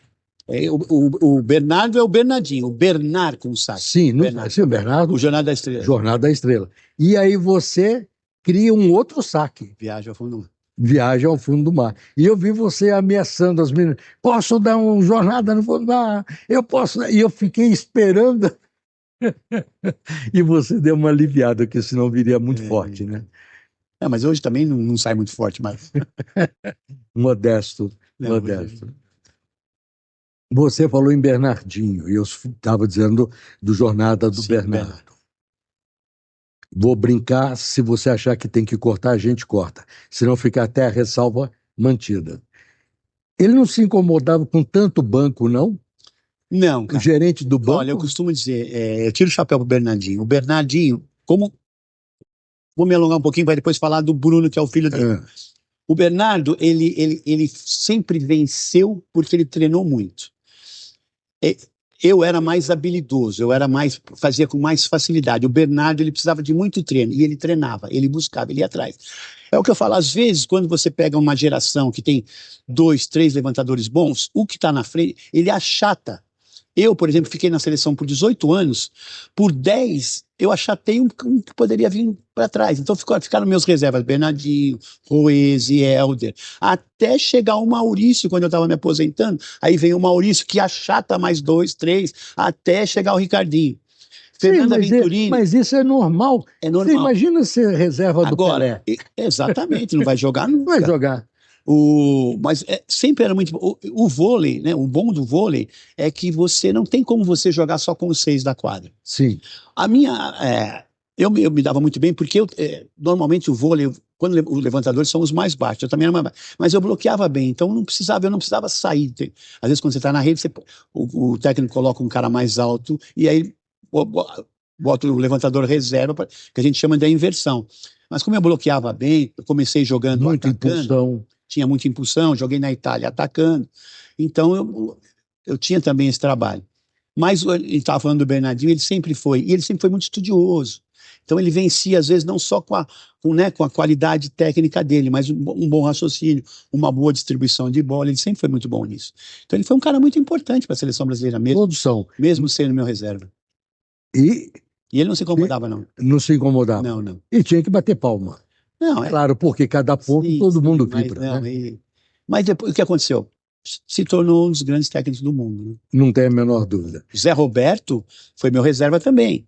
O Bernardo é o Bernardinho, o Bernard com o saque. Sim, o Bernardo. O Jornada da Estrela. Jornada da Estrela. E aí você cria um outro saque. Viagem ao fundo do mar. Viagem ao fundo do mar. E eu vi você ameaçando as meninas. Posso dar uma jornada no fundo do mar? Eu posso. E eu fiquei esperando. E você deu uma aliviada, porque senão viria muito forte, né? Mas hoje também não sai muito forte mais. Modesto. Você falou em Bernardinho, e eu estava dizendo do Jornada do Bernardo. Vou brincar, se você achar que tem que cortar, a gente corta. Senão fica até a ressalva mantida. Ele não se incomodava com tanto banco, não? Não, cara. O gerente do banco? Olha, eu costumo dizer, eu tiro o chapéu pro Bernardinho. O Bernardinho, vou me alongar um pouquinho para depois falar do Bruno, que é o filho dele. O Bernardo, ele sempre venceu porque ele treinou muito. Eu era mais habilidoso, fazia com mais facilidade. O Bernardo, ele precisava de muito treino, e ele treinava, ele buscava, ele ia atrás. É o que eu falo, às vezes, quando você pega uma geração que tem 2, 3 levantadores bons, o que está na frente, ele achata. Eu, por exemplo, fiquei na seleção por 18 anos, por 10 eu achatei um que poderia vir para trás. Então ficaram meus reservas, Bernardinho, Roese, Helder, até chegar o Maurício, quando eu estava me aposentando. Aí vem o Maurício, que achata mais 2, 3, até chegar o Ricardinho. Fernanda Venturini. Mas isso é normal. É normal. Você imagina ser reserva do Pelé. Exatamente, não vai jogar nunca. Vai jogar. Mas sempre era muito bom. O vôlei, né? O bom do vôlei é que você não tem como você jogar só com os 6 da quadra. Sim. Eu me dava muito bem, porque normalmente o vôlei, quando os levantadores são os mais baixos, eu também era mais baixo, mas eu bloqueava bem, então eu não precisava sair. Às vezes, quando você está na rede, o técnico coloca um cara mais alto e aí bota o levantador reserva, que a gente chama de inversão. Mas como eu bloqueava bem, eu comecei jogando muita impulsão. Tinha muita impulsão, joguei na Itália atacando, então eu tinha também esse trabalho. Mas ele estava falando do Bernardinho, ele sempre foi muito estudioso. Então ele vencia, às vezes, não só com a qualidade técnica dele, mas um bom raciocínio, uma boa distribuição de bola, ele sempre foi muito bom nisso. Então ele foi um cara muito importante para a seleção brasileira mesmo. Todos são. Mesmo sendo meu reserva. E ele não se incomodava, não. Não se incomodava? Não. E tinha que bater palma. Não, claro, porque cada ponto todo mundo vibra. Mas depois, o que aconteceu? Se tornou um dos grandes técnicos do mundo. Né? Não tem a menor dúvida. Zé Roberto foi meu reserva também.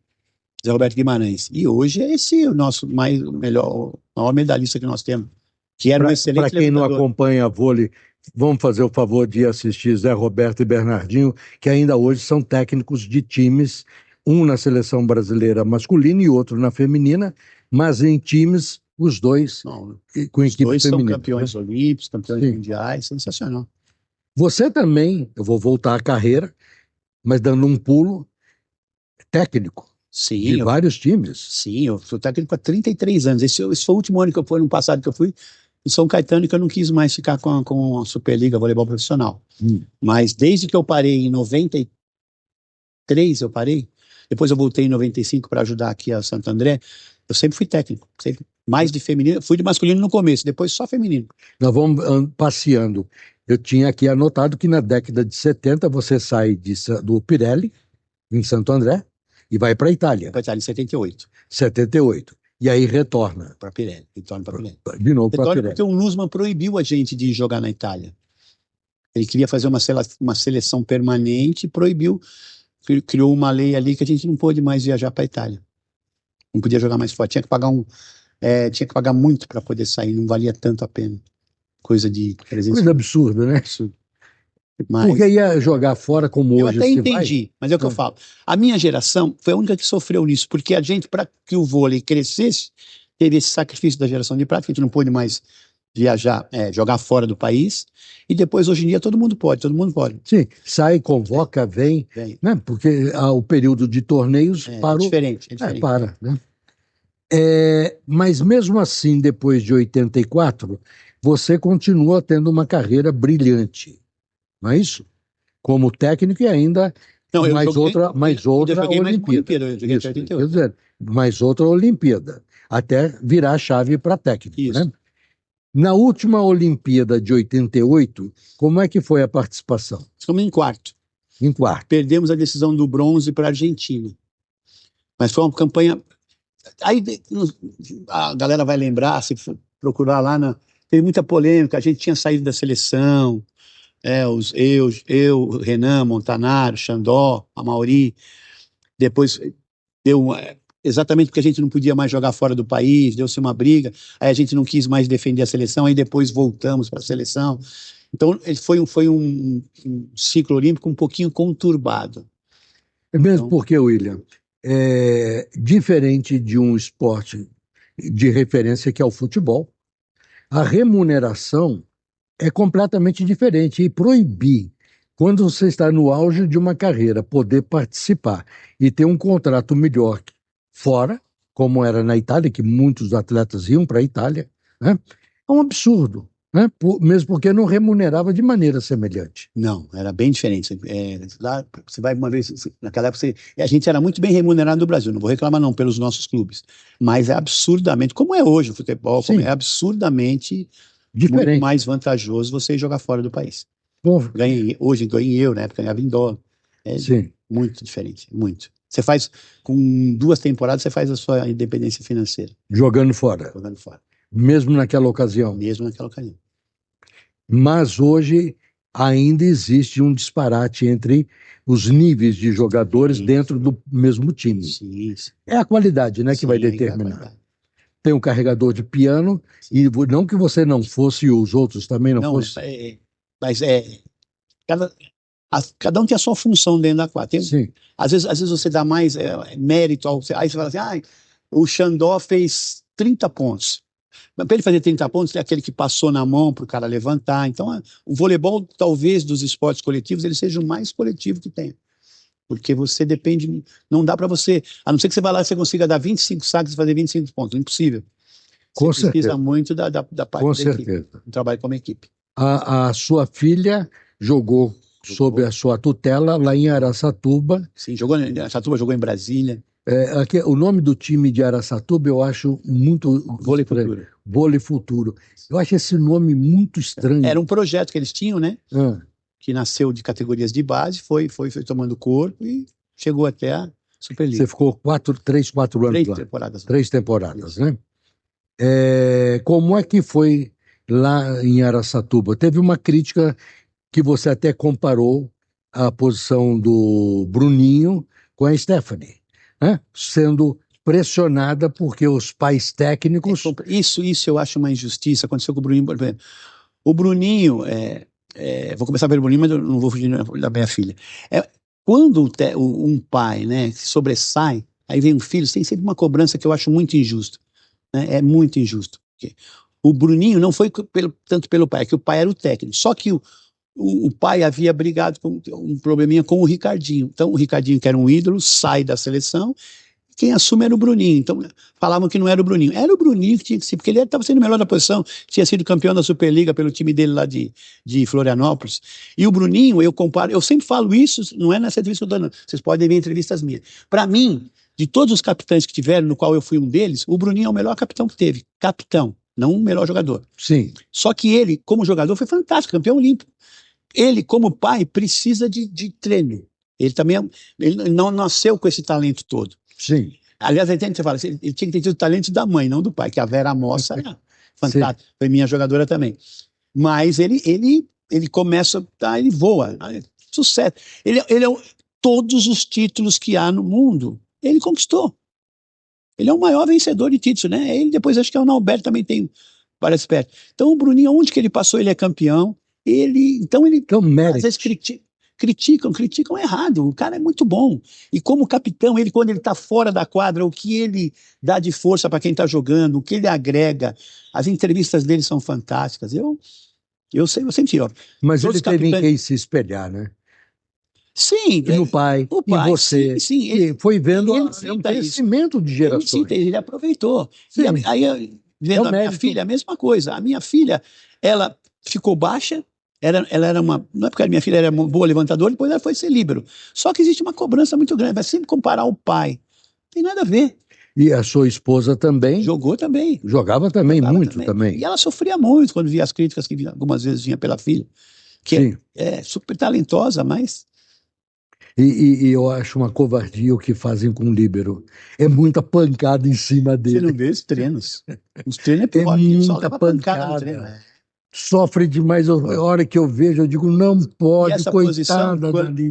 Zé Roberto Guimarães. E hoje é esse o nosso maior medalhista que nós temos. Que era um excelente levantador. Para quem não acompanha vôlei, vamos fazer o favor de assistir Zé Roberto e Bernardinho, que ainda hoje são técnicos de times, um na seleção brasileira masculina e outro na feminina, mas em times, os dois com equipe feminina. Os dois são campeões olímpicos, campeões mundiais, sensacional. Você também, eu vou voltar à carreira, mas dando um pulo técnico. Sim, de vários times. Sim, eu sou técnico há 33 anos. Esse foi o último ano que eu fui, no passado que eu fui, em São Caetano, que eu não quis mais ficar com a Superliga Voleibol Profissional. Mas desde que eu parei em 93, eu parei, depois eu voltei em 95 para ajudar aqui a Santo André, eu sempre fui técnico, sempre mais de feminino, fui de masculino no começo, depois só feminino. Nós vamos passeando. Eu tinha aqui anotado que na década de 70 você sai do Pirelli, em Santo André, e vai para a Itália. Para a Itália em 78. 78. E aí retorna. Para Pirelli. Retorna para Pirelli. De novo para Pirelli. Porque o Nussmann proibiu a gente de jogar na Itália. Ele queria fazer uma seleção permanente e proibiu. Criou uma lei ali que a gente não pôde mais viajar para a Itália. Não podia jogar mais fora. Tinha que pagar muito para poder sair. Não valia tanto a pena. Coisa absurda, né? Absurdo. Porque ia jogar fora como hoje. Eu até entendi, mas é o que eu falo. A minha geração foi a única que sofreu nisso, porque a gente, para que o vôlei crescesse, teve esse sacrifício da geração de prata, que a gente não pôde mais viajar, jogar fora do país, e depois, hoje em dia, todo mundo pode. Sim, sai, convoca, vem. Né? Porque o período de torneios parou. É diferente. Para, né? Mas mesmo assim, depois de 84, você continua tendo uma carreira brilhante, não é isso? Como técnico e ainda mais outra Olimpíada. Isso, quer dizer, mais outra Olimpíada, até virar a chave para técnico, né? Na última Olimpíada de 88, como é que foi a participação? Ficamos em quarto. Em quarto. Perdemos a decisão do bronze para a Argentina. Mas foi uma campanha... Aí a galera vai lembrar, se procurar lá, teve muita polêmica, a gente tinha saído da seleção, eu, Renan, Montanaro, Xandó, Amauri, depois exatamente porque a gente não podia mais jogar fora do país, deu-se uma briga, aí a gente não quis mais defender a seleção, aí depois voltamos para a seleção. Então foi um ciclo olímpico um pouquinho conturbado. É mesmo porque, William, diferente de um esporte de referência que é o futebol, a remuneração é completamente diferente, e proibir, quando você está no auge de uma carreira, poder participar e ter um contrato melhor fora, como era na Itália, que muitos atletas iam para a Itália, né? É um absurdo, né? Mesmo porque não remunerava de maneira semelhante. Não, era bem diferente. Lá, você vai uma vez, naquela época, a gente era muito bem remunerado no Brasil, não vou reclamar não pelos nossos clubes, mas é absurdamente, como é hoje o futebol, é absurdamente diferente, muito mais vantajoso você jogar fora do país. Hoje ganha em euro, na época ganhava em dólar. Sim. Muito diferente, muito. Você faz, com 2 temporadas, você faz a sua independência financeira. Jogando fora. Mesmo naquela ocasião. Mas hoje ainda existe um disparate entre os níveis de jogadores dentro do mesmo time. Sim. É a qualidade, né, que vai determinar. Tem um carregador de piano, e não que você não fosse e os outros também não fossem. Mas cada um tem a sua função dentro da quadra. Sim. Às vezes você dá mais mérito, aí você fala assim, o Xandó fez 30 pontos. Para ele fazer 30 pontos, é aquele que passou na mão para o cara levantar. Então, o voleibol, talvez, dos esportes coletivos, ele seja o mais coletivo que tem. Porque você depende, não dá para você, a não ser que você vá lá e você consiga dar 25 sacos e fazer 25 pontos, impossível. Você precisa muito da parte da equipe, do trabalho como equipe. A sua filha jogou sob a sua tutela lá em Araçatuba. Sim, jogou em Araçatuba, jogou em Brasília. O nome do time de Araçatuba eu acho muito... Vôlei Futuro. Vôlei Futuro. Eu acho esse nome muito estranho. Era um projeto que eles tinham, né? Que nasceu de categorias de base, foi tomando corpo e chegou até a Superliga. Você ficou 3, 4 anos lá. 3 temporadas. 3 temporadas, né? Como é que foi lá em Araçatuba? Teve uma crítica que você até comparou a posição do Bruninho com a Stephanie, né? Sendo pressionada porque os pais técnicos... Isso eu acho uma injustiça. Aconteceu com o Bruninho, por exemplo. O Bruninho, vou começar pelo Bruninho, mas eu não vou fugir da minha filha. Quando um pai, né, se sobressai, aí vem um filho, tem sempre uma cobrança que eu acho muito injusta. Né? É muito injusto. O Bruninho não foi tanto pelo pai, é que o pai era o técnico. Só que o pai havia brigado com um probleminha com o Ricardinho. Então, o Ricardinho, que era um ídolo, sai da seleção. Quem assume era o Bruninho. Então, falavam que não era o Bruninho. Era o Bruninho que tinha que ser, porque ele estava sendo o melhor da posição, tinha sido campeão da Superliga pelo time dele lá de Florianópolis. E o Bruninho, eu sempre falo isso, não é nessa entrevista que eu estou dando, vocês podem ver entrevistas minhas. Para mim, de todos os capitães que tiveram, no qual eu fui um deles, o Bruninho é o melhor capitão que teve. Capitão, não o melhor jogador. Sim. Só que ele, como jogador, foi fantástico, campeão olímpico. Ele, como pai, precisa de treino. Ele também ele não nasceu com esse talento todo. Sim. Aliás, aí você fala, ele tinha que ter tido o talento da mãe, não do pai, que a Vera Mossa era fantástica, foi minha jogadora também. Mas ele começa, ele voa, sucesso. Todos os títulos que há no mundo, ele conquistou. Ele é o maior vencedor de títulos, né? Ele, depois, acho que é o Nauberto também tem várias perto. Então, o Bruninho, onde que ele passou, ele é campeão. Então, às vezes criticam errado. O cara é muito bom. E como capitão, quando ele está fora da quadra, o que ele dá de força para quem está jogando, o que ele agrega, as entrevistas dele são fantásticas. Eu sempre ó, Mas ele teve em quem se espelhar, né? Sim, no pai, em você. Sim, e foi vendo um crescimento de gerações. Ele aproveitou. Sim. Aí, vendo a minha filha, a mesma coisa. A minha filha, ela ficou baixa, ela era não é porque a minha filha era uma boa levantadora, depois ela foi ser líbero. Só que existe uma cobrança muito grande, vai sempre comparar o pai. Não tem nada a ver. E a sua esposa também? Jogou também. Jogava muito também. E ela sofria muito quando via as críticas que algumas vezes vinha pela filha, que é super talentosa, mas... E eu acho uma covardia o que fazem com o líbero. É muita pancada em cima dele. Você não vê os treinos. Os treinos é pior, só leva pancada no treino. Sofre demais. A hora que eu vejo, eu digo, não pode, essa coitada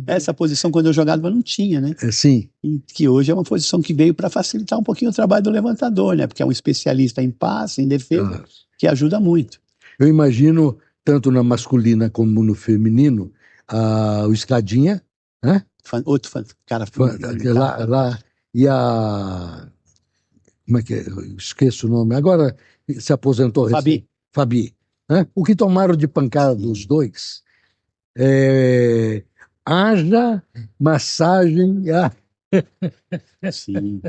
essa posição, quando eu jogava, não tinha, né? Sim. E que hoje é uma posição que veio para facilitar um pouquinho o trabalho do levantador, né? Porque é um especialista em passe, em defesa, que ajuda muito. Eu imagino, tanto na masculina como no feminino, o Escadinha, né? Outro cara. Lá, e a... Como é que é? Eu esqueço o nome. Agora se aposentou recente. Fabi. Né? O que tomaram de pancada dos dois? Haja massagem. Sim.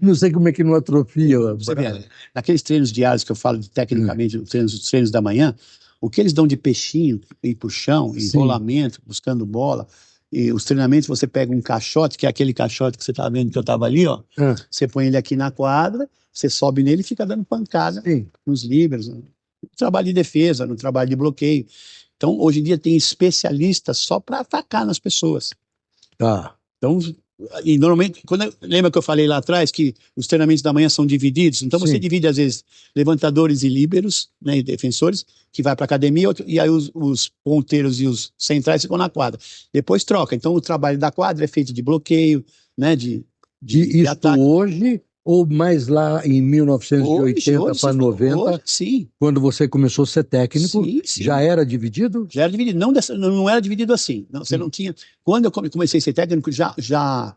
Não sei como é que não atrofia. Você vê, naqueles treinos diários que eu falo tecnicamente, os treinos da manhã, o que eles dão de peixinho, ir pro chão, enrolamento, buscando bola. E os treinamentos, você pega um caixote, que é aquele caixote que você tá vendo que eu tava ali, ó. Você põe ele aqui na quadra, você sobe nele e fica dando pancada nos líberos, no trabalho de defesa, no trabalho de bloqueio. Então, hoje em dia tem especialistas só para atacar nas pessoas. Então, e normalmente, lembra que eu falei lá atrás que os treinamentos da manhã são divididos? Então você divide, às vezes, levantadores e líberos, né, e defensores, que vai para academia, e aí os ponteiros e os centrais ficam na quadra. Depois troca. Então o trabalho da quadra é feito de bloqueio, né, de ataque. Hoje, ou mais lá em 1980 para 90, quando você começou a ser técnico, já era dividido? Já era dividido, não era dividido assim. Não, você não tinha. Quando eu comecei a ser técnico, já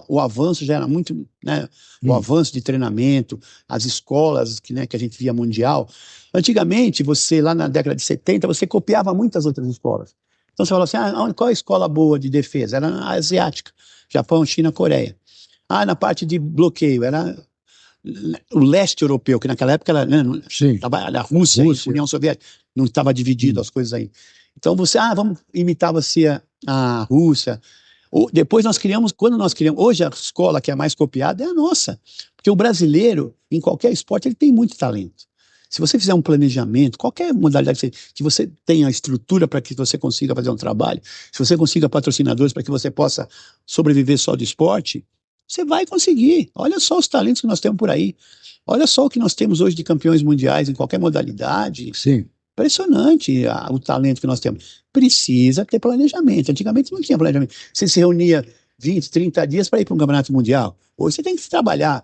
o avanço já era muito, né? O avanço de treinamento, as escolas que a gente via mundial. Antigamente, você lá na década de 70, você copiava muitas outras escolas. Então você falava assim, qual é a escola boa de defesa? Era a asiática, Japão, China, Coreia. Na parte de bloqueio, era o leste europeu, que naquela época era, né, a Rússia e a União Soviética, não estava dividido as coisas aí. Então você, imitava-se a Rússia. Depois quando nós criamos, hoje a escola que é mais copiada é a nossa, porque o brasileiro, em qualquer esporte, ele tem muito talento. Se você fizer um planejamento, qualquer modalidade que você tenha a estrutura para que você consiga fazer um trabalho, se você consiga patrocinadores para que você possa sobreviver só do esporte, você vai conseguir. Olha só os talentos que nós temos por aí. Olha só o que nós temos hoje de campeões mundiais em qualquer modalidade. Impressionante o talento que nós temos. Precisa ter planejamento. Antigamente não tinha planejamento. Você se reunia 20, 30 dias para ir para um campeonato mundial. Hoje você tem que trabalhar.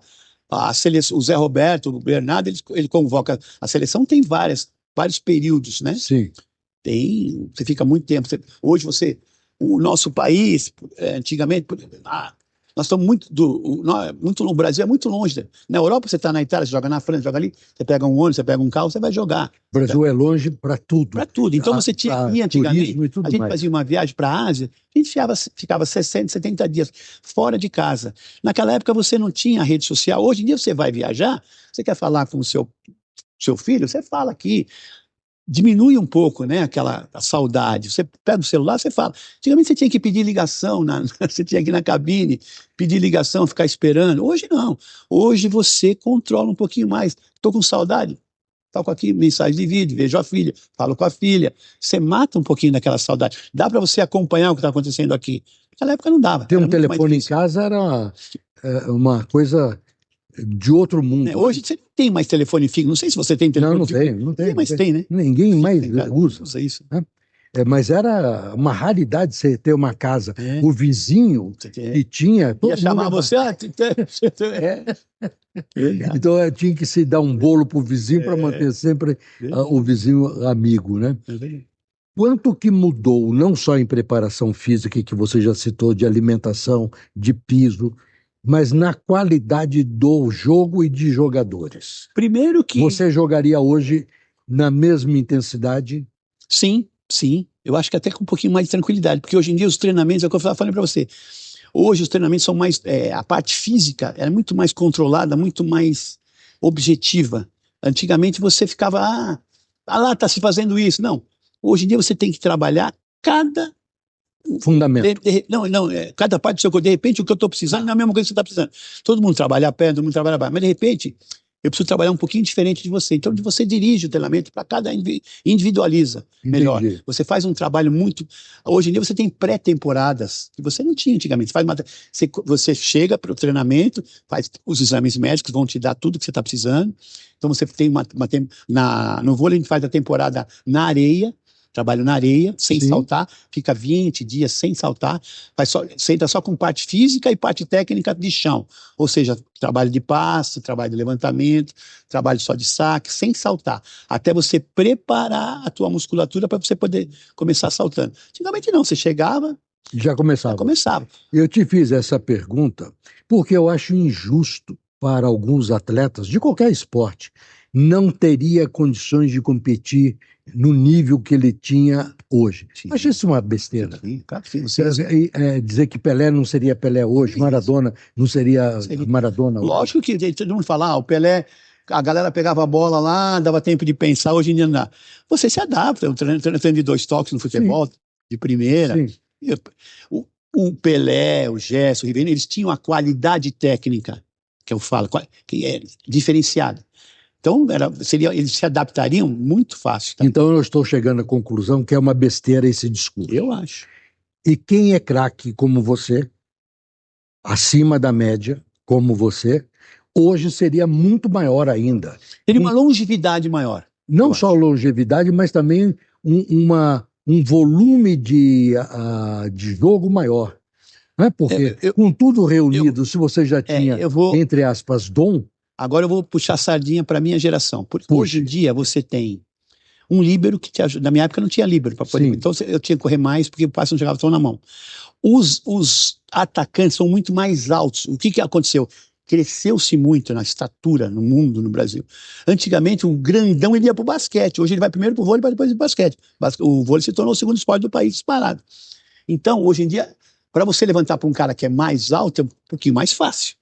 O Zé Roberto, o Bernardo, ele convoca. A seleção tem vários períodos, né? Você fica muito tempo. O nosso país, antigamente, nós estamos o Brasil é muito longe. Na Europa, você está na Itália, você joga na França, joga ali, você pega um ônibus, você pega um carro, você vai jogar. O Brasil é longe para tudo. Para tudo. Então você tinha que ir antigamente, a gente fazia uma viagem para a Ásia, a gente ficava 60, 70 dias fora de casa. Naquela época você não tinha rede social. Hoje em dia você vai viajar, você quer falar com o seu filho, você fala aqui. Diminui um pouco, né, a saudade. Você pega o celular, você fala. Antigamente você tinha que pedir ligação, você tinha que ir na cabine, pedir ligação, ficar esperando. Hoje não. Hoje você controla um pouquinho mais. Estou com saudade, toco aqui mensagem de vídeo, vejo a filha, falo com a filha. Você mata um pouquinho daquela saudade. Dá para você acompanhar o que está acontecendo aqui. Naquela época não dava. Ter um telefone em casa era uma coisa de outro mundo. Hoje você não tem mais telefone fixo. Não sei se você tem telefone fixo. Não tem. Mas tem, né? Ninguém mais usa isso. Né? Mas era uma raridade você ter uma casa. O vizinho que tinha... Ia chamar você... Então tinha que se dar um bolo pro vizinho para manter sempre o vizinho amigo, né? quanto que mudou, não só em preparação física, que você já citou, de alimentação, de piso, mas na qualidade do jogo e de jogadores? Primeiro que... Você jogaria hoje na mesma intensidade? Sim, sim. Eu acho que até com um pouquinho mais de tranquilidade, porque hoje em dia os treinamentos, é o que eu falei para você, hoje os treinamentos são mais, a parte física é muito mais controlada, muito mais objetiva. Antigamente você ficava, lá está se fazendo isso. Não, hoje em dia você tem que trabalhar cada... Fundamento. Cada parte do seu corpo. De repente o que eu estou precisando não é a mesma coisa que você está precisando. Todo mundo trabalha a perna, todo mundo trabalha a barra, mas de repente eu preciso trabalhar um pouquinho diferente de você. Então você dirige o treinamento para cada individualiza melhor. Entendi. Você faz um trabalho muito... Hoje em dia você tem pré-temporadas que você não tinha antigamente. Você chega para o treinamento, faz os exames médicos, vão te dar tudo que você está precisando. Então você tem no vôlei a gente faz a temporada na areia, trabalho na areia, sem Sim. saltar, fica 20 dias sem saltar, você entra só com parte física e parte técnica de chão, ou seja, trabalho de passe, trabalho de levantamento, trabalho só de saque, sem saltar, até você preparar a tua musculatura para você poder começar saltando. Antigamente não, você chegava... Já começava. Já começava. Eu te fiz essa pergunta porque eu acho injusto para alguns atletas de qualquer esporte não teria condições de competir no nível que ele tinha hoje. Sim. Acho isso uma besteira. Sim, claro que Dizer que Pelé não seria Pelé hoje, Sim. Maradona não seria Maradona hoje. Lógico que todo mundo fala, o Pelé, a galera pegava a bola lá, dava tempo de pensar, hoje em dia não dá. Você se adapta, eu treino de 2 toques no futebol, de primeira. Sim. O Pelé, o Gerson, o Rivelino, eles tinham a qualidade técnica, que eu falo, que é diferenciada. Então, eles se adaptariam muito fácil. Tá? Então eu estou chegando à conclusão que é uma besteira esse discurso. Eu acho. E quem é craque como você, acima da média, como você, hoje seria muito maior ainda. Teria uma longevidade maior. Não só longevidade, mas também um volume de jogo maior. Não é? Porque, com tudo reunido, se você já tinha, entre aspas, dom... Agora eu vou puxar a sardinha para a minha geração. Porque hoje em dia você tem um líbero que te ajuda. Na minha época não tinha líbero para poder. Então eu tinha que correr mais porque o passe não chegava tão na mão. Os atacantes são muito mais altos. O que aconteceu? Cresceu-se muito na estatura no mundo, no Brasil. Antigamente o grandão ele ia para o basquete. Hoje ele vai primeiro para o vôlei para depois ir para o basquete. O vôlei se tornou o segundo esporte do país disparado. Então hoje em dia, para você levantar para um cara que é mais alto, é um pouquinho mais fácil.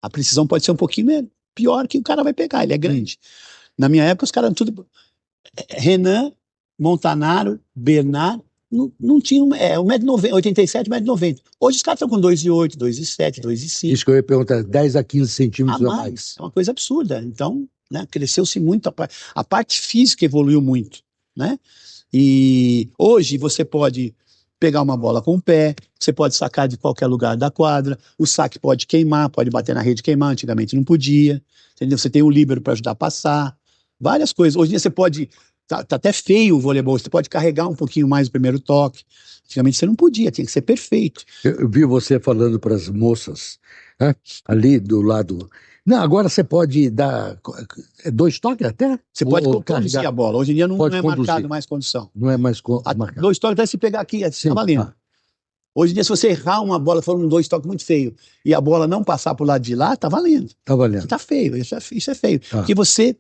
A precisão pode ser um pouquinho pior que o cara vai pegar, ele é grande. Na minha época, os caras tudo... Renan, Montanaro, Bernard, não tinham... 1,87 m, 1,90 m. Hoje os caras estão com 2,8, 2,7, 2,5. Isso que eu ia perguntar, 10 a 15 centímetros a mais. É uma coisa absurda. Então, né, cresceu-se muito, a parte física evoluiu muito, né? E hoje você pode pegar uma bola com o pé, você pode sacar de qualquer lugar da quadra, o saque pode queimar, pode bater na rede e queimar, antigamente não podia, entendeu? Você tem o líbero para ajudar a passar, várias coisas. Hoje em dia você pode, tá até feio o voleibol, você pode carregar um pouquinho mais o primeiro toque, antigamente você não podia, tinha que ser perfeito. Eu vi você falando para as moças, né, ali do lado... Não, agora você pode dar 2 toques até? Você pode conduzir a bola. Hoje em dia não é marcado mais condução. Não é mais marcado. 2 toques, até se pegar aqui, tá valendo. Hoje em dia, se você errar uma bola, for 2 toques muito feio, e a bola não passar pro lado de lá, tá valendo. Tá valendo. Tá feio, isso é feio. Porque você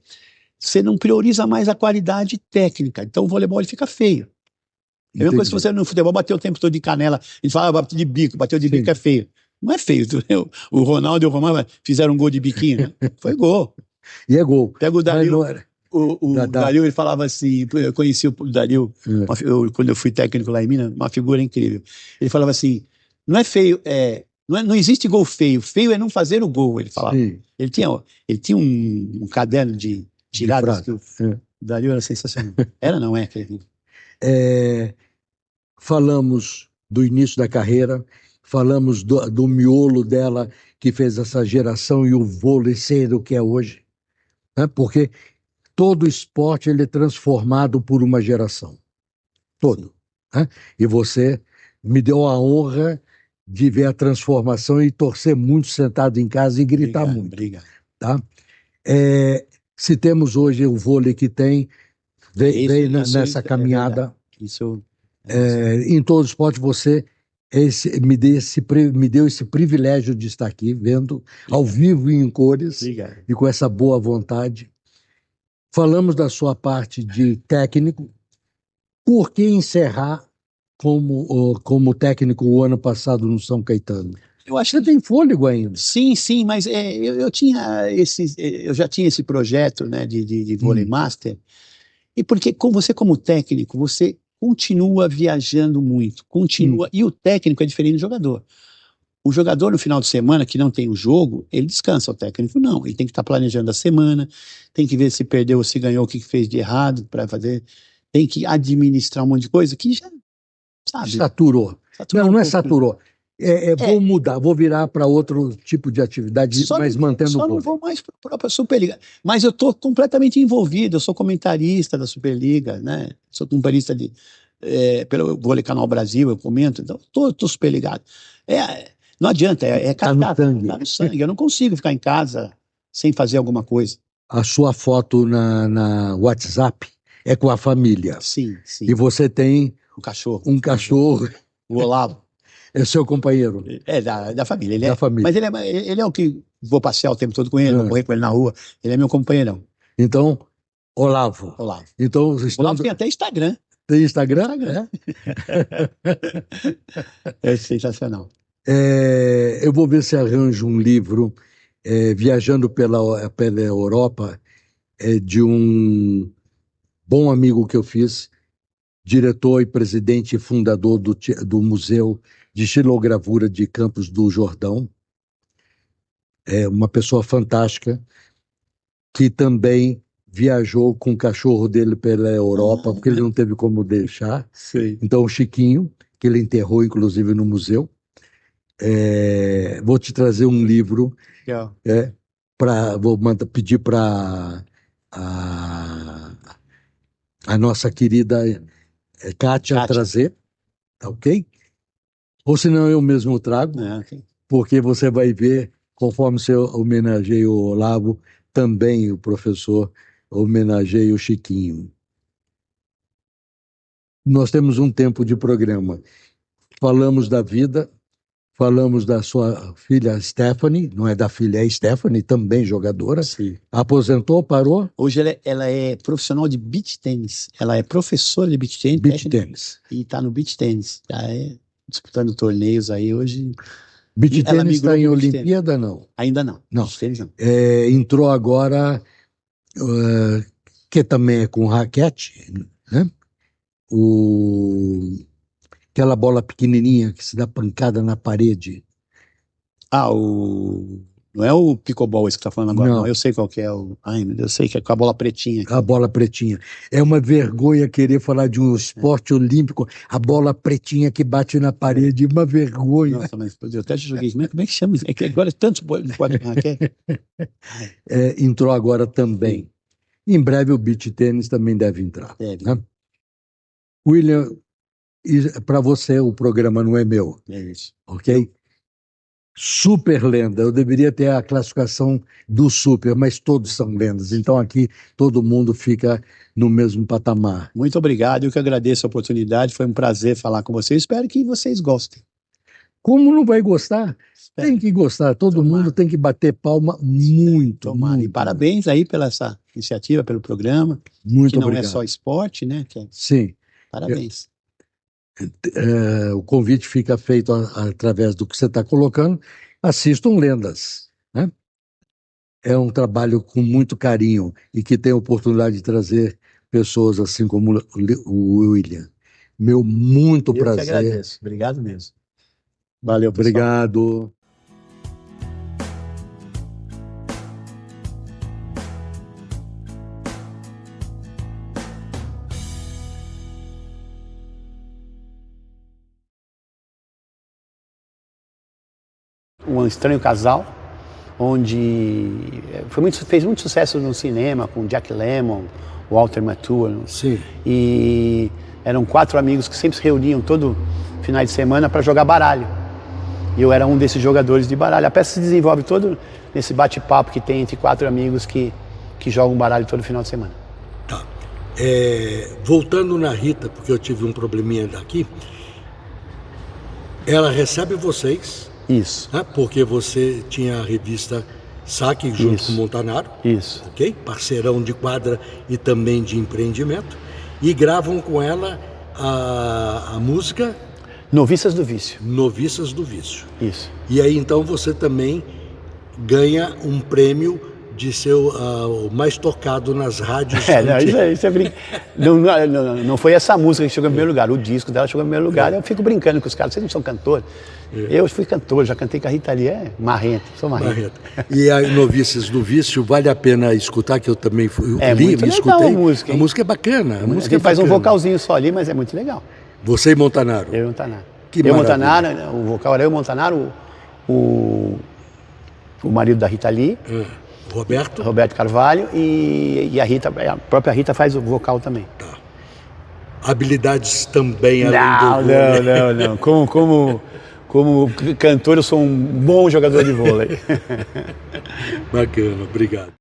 não prioriza mais a qualidade técnica. Então o voleibol ele fica feio. É a mesma coisa se você no futebol bateu o tempo todo de canela, a gente fala, bateu de bico é feio. Não é feio. O Ronaldo e o Romário fizeram um gol de biquinho, né? Foi gol. E é gol. Pega o Dario. O Dario, ele falava assim, eu conheci o Dario, quando eu fui técnico lá em Minas, uma figura incrível. Ele falava assim, não é feio, não existe gol feio, feio é não fazer o gol, ele falava. Sim. Ele tinha um caderno de tiradas, o Dario era sensacional. Era, não é? Falamos do início da carreira, falamos do miolo dela, que fez essa geração e o vôlei ser o que é hoje, né? Porque todo esporte ele é transformado por uma geração, todo, né? E você me deu a honra de ver a transformação e torcer muito sentado em casa e gritar muito. Obrigado. Tá? Se temos hoje o vôlei que tem, veio nessa caminhada, Isso Em todo esporte, você me deu esse privilégio de estar aqui, vendo ao vivo e em cores, Obrigado. e com essa boa vontade. Falamos da sua parte de técnico. Por que encerrar como técnico o ano passado no São Caetano? Eu acho Você tem fôlego ainda. Sim, mas eu já tinha esse projeto, né, de vôlei master, e porque você como técnico, você continua viajando muito, e o técnico é diferente do jogador. O jogador no final de semana, que não tem o jogo, ele descansa, o técnico não, ele tem que estar planejando a semana, tem que ver se perdeu ou se ganhou, o que fez de errado para fazer, tem que administrar um monte de coisa que já, sabe. Saturou. Não é saturou. Vou mudar, vou virar para outro tipo de atividade, mas mantendo o vôlei. Só não vou mais para a própria Superliga. Mas eu estou completamente envolvido, eu sou comentarista da Superliga, né? Sou comentarista pelo Vôlei Canal Brasil, eu comento, então estou super ligado. Não adianta, tá no sangue. Tá no sangue. Eu não consigo ficar em casa sem fazer alguma coisa. A sua foto na WhatsApp é com a família. Sim. E você tem um cachorro. O Olavo. É seu companheiro? Da família. Da família. Mas ele é o que vou passear o tempo todo com ele, vou correr com ele na rua. Ele é meu companheirão. Então, Olavo. Então, Olavo tem até Instagram. Tem Instagram? É sensacional. Eu vou ver se arranjo um livro viajando pela Europa, de um bom amigo que eu fiz, diretor e presidente e fundador do Museu de Xilogravura de Campos do Jordão. É uma pessoa fantástica, que também viajou com o cachorro dele pela Europa, porque ele não teve como deixar. Sim. Então, o Chiquinho, que ele enterrou, inclusive, no museu. Vou te trazer um livro. Vou pedir para a nossa querida Kátia trazer, tá ok? Ou senão eu mesmo trago, porque você vai ver, conforme você homenageia o Olavo, também o professor homenageia o Chiquinho. Nós temos um tempo de programa. Falamos da vida, falamos da sua filha Stephanie, não é da filha, é Stephanie, também jogadora. Sim. Aposentou, parou? Hoje ela é profissional de beach tênis. Ela é professora de beach tênis. Beach tênis. E está no beach tênis. Disputando torneios aí hoje. Beach tênis está em Olimpíada, não? Ainda não. Não. Tênis não. Entrou agora, que também é com raquete, né? Aquela bola pequenininha que se dá pancada na parede. Não é o pickleball esse que tá falando agora, não. Eu sei qual que é Ai, meu Deus, eu sei que é com a bola pretinha. A bola pretinha. É uma vergonha querer falar de um esporte olímpico, a bola pretinha que bate na parede, uma vergonha. Nossa, mas eu até joguei. Como é que chama isso? É que agora tantos pode raquete. Entrou agora também. Sim. Em breve o beach tênis também deve entrar. Deve. Né? William, para você o programa não é meu. É isso. Ok? Super lenda, eu deveria ter a classificação do super, mas todos são lendas, então aqui todo mundo fica no mesmo patamar. Muito obrigado, eu que agradeço a oportunidade, foi um prazer falar com vocês, espero que vocês gostem. Como não vai gostar? Tem que gostar, todo mundo tem que bater palma muito. E parabéns aí pela essa iniciativa, pelo programa, muito que não obrigado. É só esporte, né? Sim. Parabéns. O convite fica feito através do que você está colocando. Assistam lendas, né? É um trabalho com muito carinho e que tem a oportunidade de trazer pessoas assim como o William. Meu muito prazer. Eu que agradeço. Obrigado mesmo. Valeu, pessoal. Obrigado. Um Estranho Casal, onde fez muito sucesso no cinema, com Jack Lemmon, Walter Matthau. Sim. E eram 4 amigos que sempre se reuniam todo final de semana para jogar baralho. E eu era um desses jogadores de baralho. A peça se desenvolve todo nesse bate-papo que tem entre 4 amigos que jogam baralho todo final de semana. Tá. Voltando na Rita, porque eu tive um probleminha daqui, ela recebe vocês, Isso. né, porque você tinha a revista Saque junto com o Montanaro, Isso. ok? Parceirão de quadra e também de empreendimento, e gravam com ela a música Noviças do Vício. Noviças do Vício. Isso. E aí então você também ganha um prêmio de ser o mais tocado nas rádios. Isso é não foi essa música que chegou em primeiro lugar, o disco dela chegou em primeiro lugar. Eu fico brincando com os caras, vocês não são cantores? Eu fui cantor, já cantei com a Rita Lee, marrento, sou marrento. E a Noviças do Vício, vale a pena escutar, que eu também escutei. A música é bacana. A música faz um vocalzinho só ali, mas é muito legal. Você e Montanaro? Eu e Montanaro. Que Montanaro, o vocal era eu, Montanaro, o marido da Rita Lee. Roberto Carvalho, e a própria Rita faz o vocal também. Tá. Habilidades também Não. Como cantor, eu sou um bom jogador de vôlei. Bacana, obrigado.